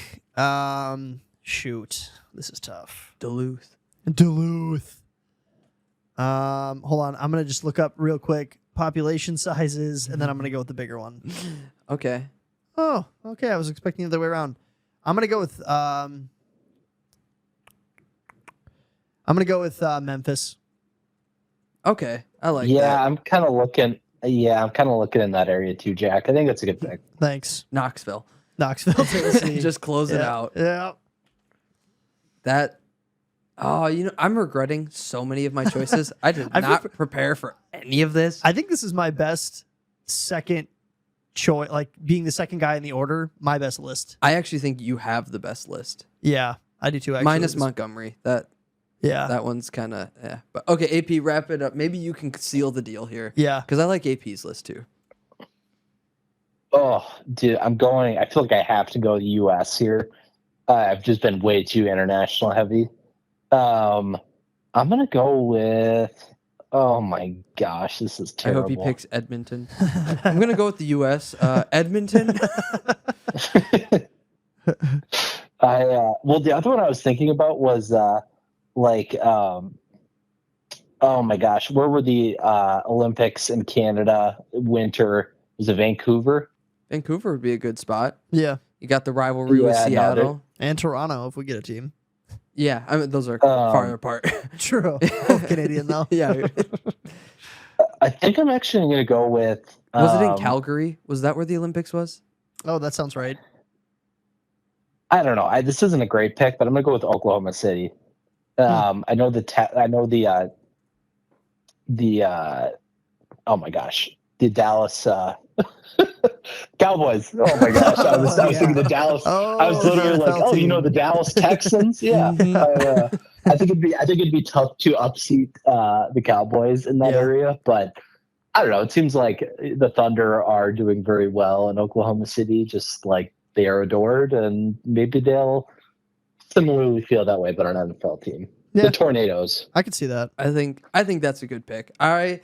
shoot, this is tough. Duluth. Duluth. Hold on, I'm gonna just look up real quick population sizes, and then I'm gonna go with the bigger one. Okay. Oh, okay. I was expecting the other way around. I'm gonna go with Memphis. Okay, I like Yeah, that. I'm kind of looking. Yeah, I'm kind of looking in that area too, Jack. I think that's a good pick. Thanks, Knoxville. Knoxville, Tennessee. Just close it Yeah, out. Yeah. That. Oh, I'm regretting so many of my choices. I did I feel not for- prepare for any of this. I think this is my best second choice, like being the second guy in the order. My best list. I actually think you have the best list, Yeah, I do too. Actually, minus Montgomery. That one's kind of yeah. But okay, AP, wrap it up. Maybe you can seal the deal here Yeah. because I like AP's list too. Oh, dude, I'm going. I feel like I have to go U.S. here. I've just been way too international heavy. I'm gonna go with. Oh my gosh, this is I terrible. hope he picks Edmonton. I'm gonna go with the U.S. Edmonton. Well, the other one I was thinking about was oh my gosh, where were the Olympics in Canada winter? Was it Vancouver? Vancouver would be a good spot. Yeah. You got the rivalry with Yeah, no, Seattle. And Toronto, if we get a team. Yeah, I mean those are far apart. True. Both Canadian though. Yeah. I think I'm actually going to go with. Was it in Calgary? Was that where the Olympics was? Oh, that sounds right. I don't know. This isn't a great pick, but I'm going to go with Oklahoma City. I know oh my gosh, the Dallas Cowboys. Oh my gosh, I was thinking the Dallas. Oh, I was literally the like, NFL team. the Dallas Texans. Yeah, I think it'd be tough to upseat the Cowboys in that Yeah. area, but I don't know. It seems like the Thunder are doing very well in Oklahoma City, just like they are adored, and maybe they'll similarly feel that way, but on an NFL team. Yeah. The Tornadoes. I could see that. I think that's a good pick. I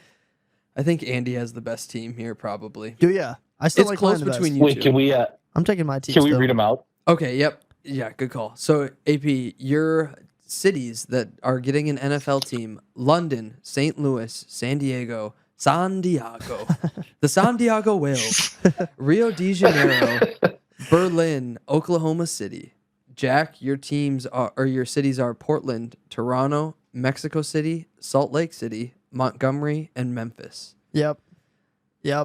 think Andy has the best team here, probably. Do ya? I still It's like close mine the best. between you Wait, two. can we I'm taking my team. can we still. read them out? Okay, yep. Yeah, good call. So, AP, your cities that are getting an NFL team: London, St. Louis, San Diego, the San Diego Whales, Rio de Janeiro, Berlin, Oklahoma City. Jack, your cities are Portland, Toronto, Mexico City, Salt Lake City, Montgomery, and Memphis. Yep.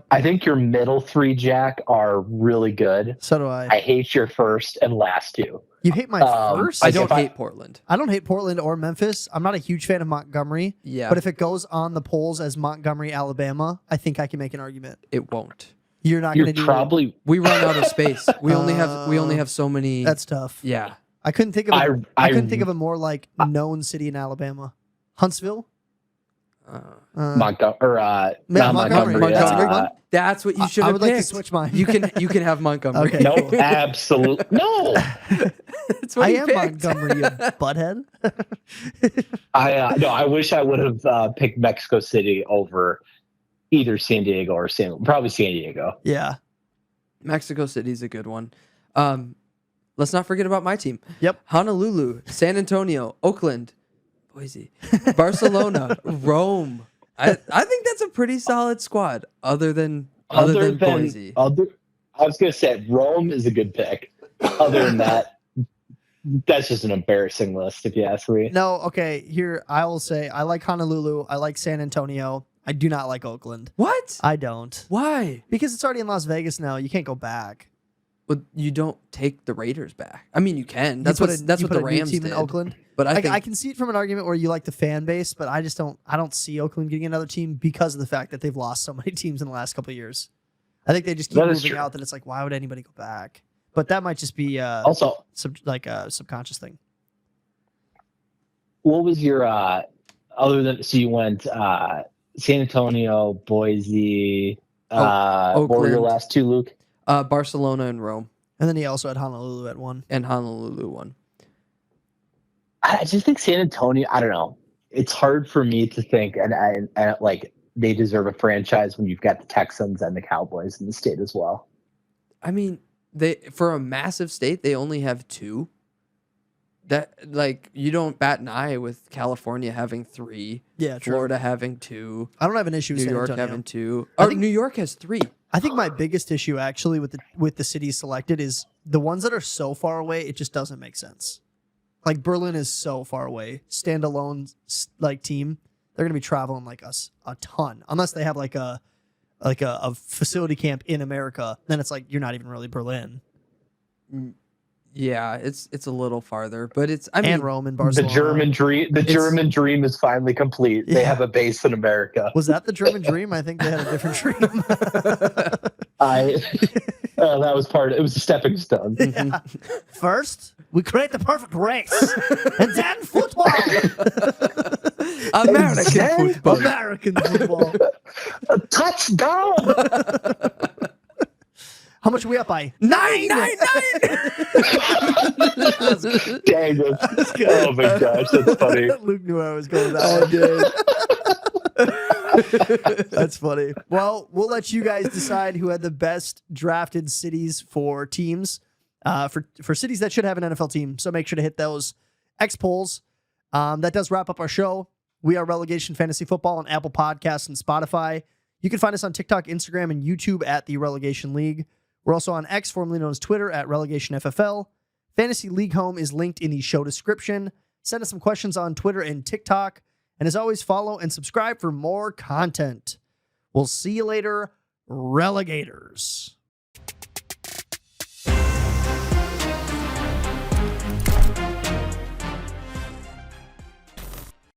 I think your middle three, Jack, are really good. So do I. I hate your first and last two. You hate my first? I Like, don't if I- hate Portland. I don't hate Portland or Memphis. I'm not a huge fan of Montgomery. Yeah, But if it goes on the polls as Montgomery, Alabama, I think I can make an argument. it won't. You're not You're going to do probably. We run out of space. We only have so many. That's tough. yeah. I couldn't think of I I couldn't think of a more like known city in Alabama. Huntsville? Montgomery or Yeah, not Montgomery. Montgomery. That's a good one. That's what you should I have would like to picked. switch mine. You can have Montgomery. Okay. No, absolutely no. That's what I he am picked. Montgomery, you butthead. I wish I would have picked Mexico City over either San Diego or probably San Diego. Yeah. Mexico City's a good one. Let's not forget about my team. Yep. Honolulu, San Antonio, Oakland, Boise, Barcelona, Rome. I think that's a pretty solid squad. Other than Boise. I was gonna say Rome is a good pick. Other than that, that's just an embarrassing list if you ask me. No, okay. Here, I will say I like Honolulu. I like San Antonio. I do not like Oakland. What? I don't. Why? Because it's already in Las Vegas now. You can't go back. Well, you don't take the Raiders back. I mean, you can. You That's put what a- that's you what put the a new Rams team did. in Oakland. But I think I can see it from an argument where you like the fan base, but I just don't see Oakland getting another team because of the fact that they've lost so many teams in the last couple of years. I think they just keep That is moving true. out. That it's like, why would anybody go back? But that might just be Also, like a subconscious thing. what was your other than so you went San Antonio, Boise, what were your Oakland. last two, Luke? Barcelona and Rome, And then he also had Honolulu at one. and Honolulu won. I just think San Antonio, I don't know. It's hard for me to think and like they deserve a franchise when you've got the Texans and the Cowboys in the state as well. I mean, they for a massive state, they only have 2. That like you don't bat an eye with California having 3, Yeah, true. Florida having 2, I don't have an issue with New San York Antonio. having 2. I Or think- New York has 3. I think my biggest issue actually with the cities selected is the ones that are so far away. It just doesn't make sense. Like Berlin is so far away, standalone like team. They're gonna be traveling like us a ton, unless they have like a facility camp in America. Then it's like you're not even really Berlin. Yeah, it's a little farther, but it's I mean And Rome and The Barcelona. German dream is finally complete. They Yeah. have a base in America. Was that the German dream? I think they had a different dream. That was it was a stepping stone. Yeah. First, we create the perfect race, and then football. American Then- football. American football. A touchdown. How much are we up by? 9. Dang it. Oh my gosh, that's funny. Luke knew I was going with that one. That's funny. Well, we'll let you guys decide who had the best drafted cities for teams, for cities that should have an NFL team. So make sure to hit those X polls. That does wrap up our show. We are Relegation Fantasy Football on Apple Podcasts and Spotify. You can find us on TikTok, Instagram, and YouTube at the Relegation League. We're also on X, formerly known as Twitter, at Relegation FFL. Fantasy League Home is linked in the show description. Send us some questions on Twitter and TikTok. And as always, follow and subscribe for more content. We'll see you later, Relegators.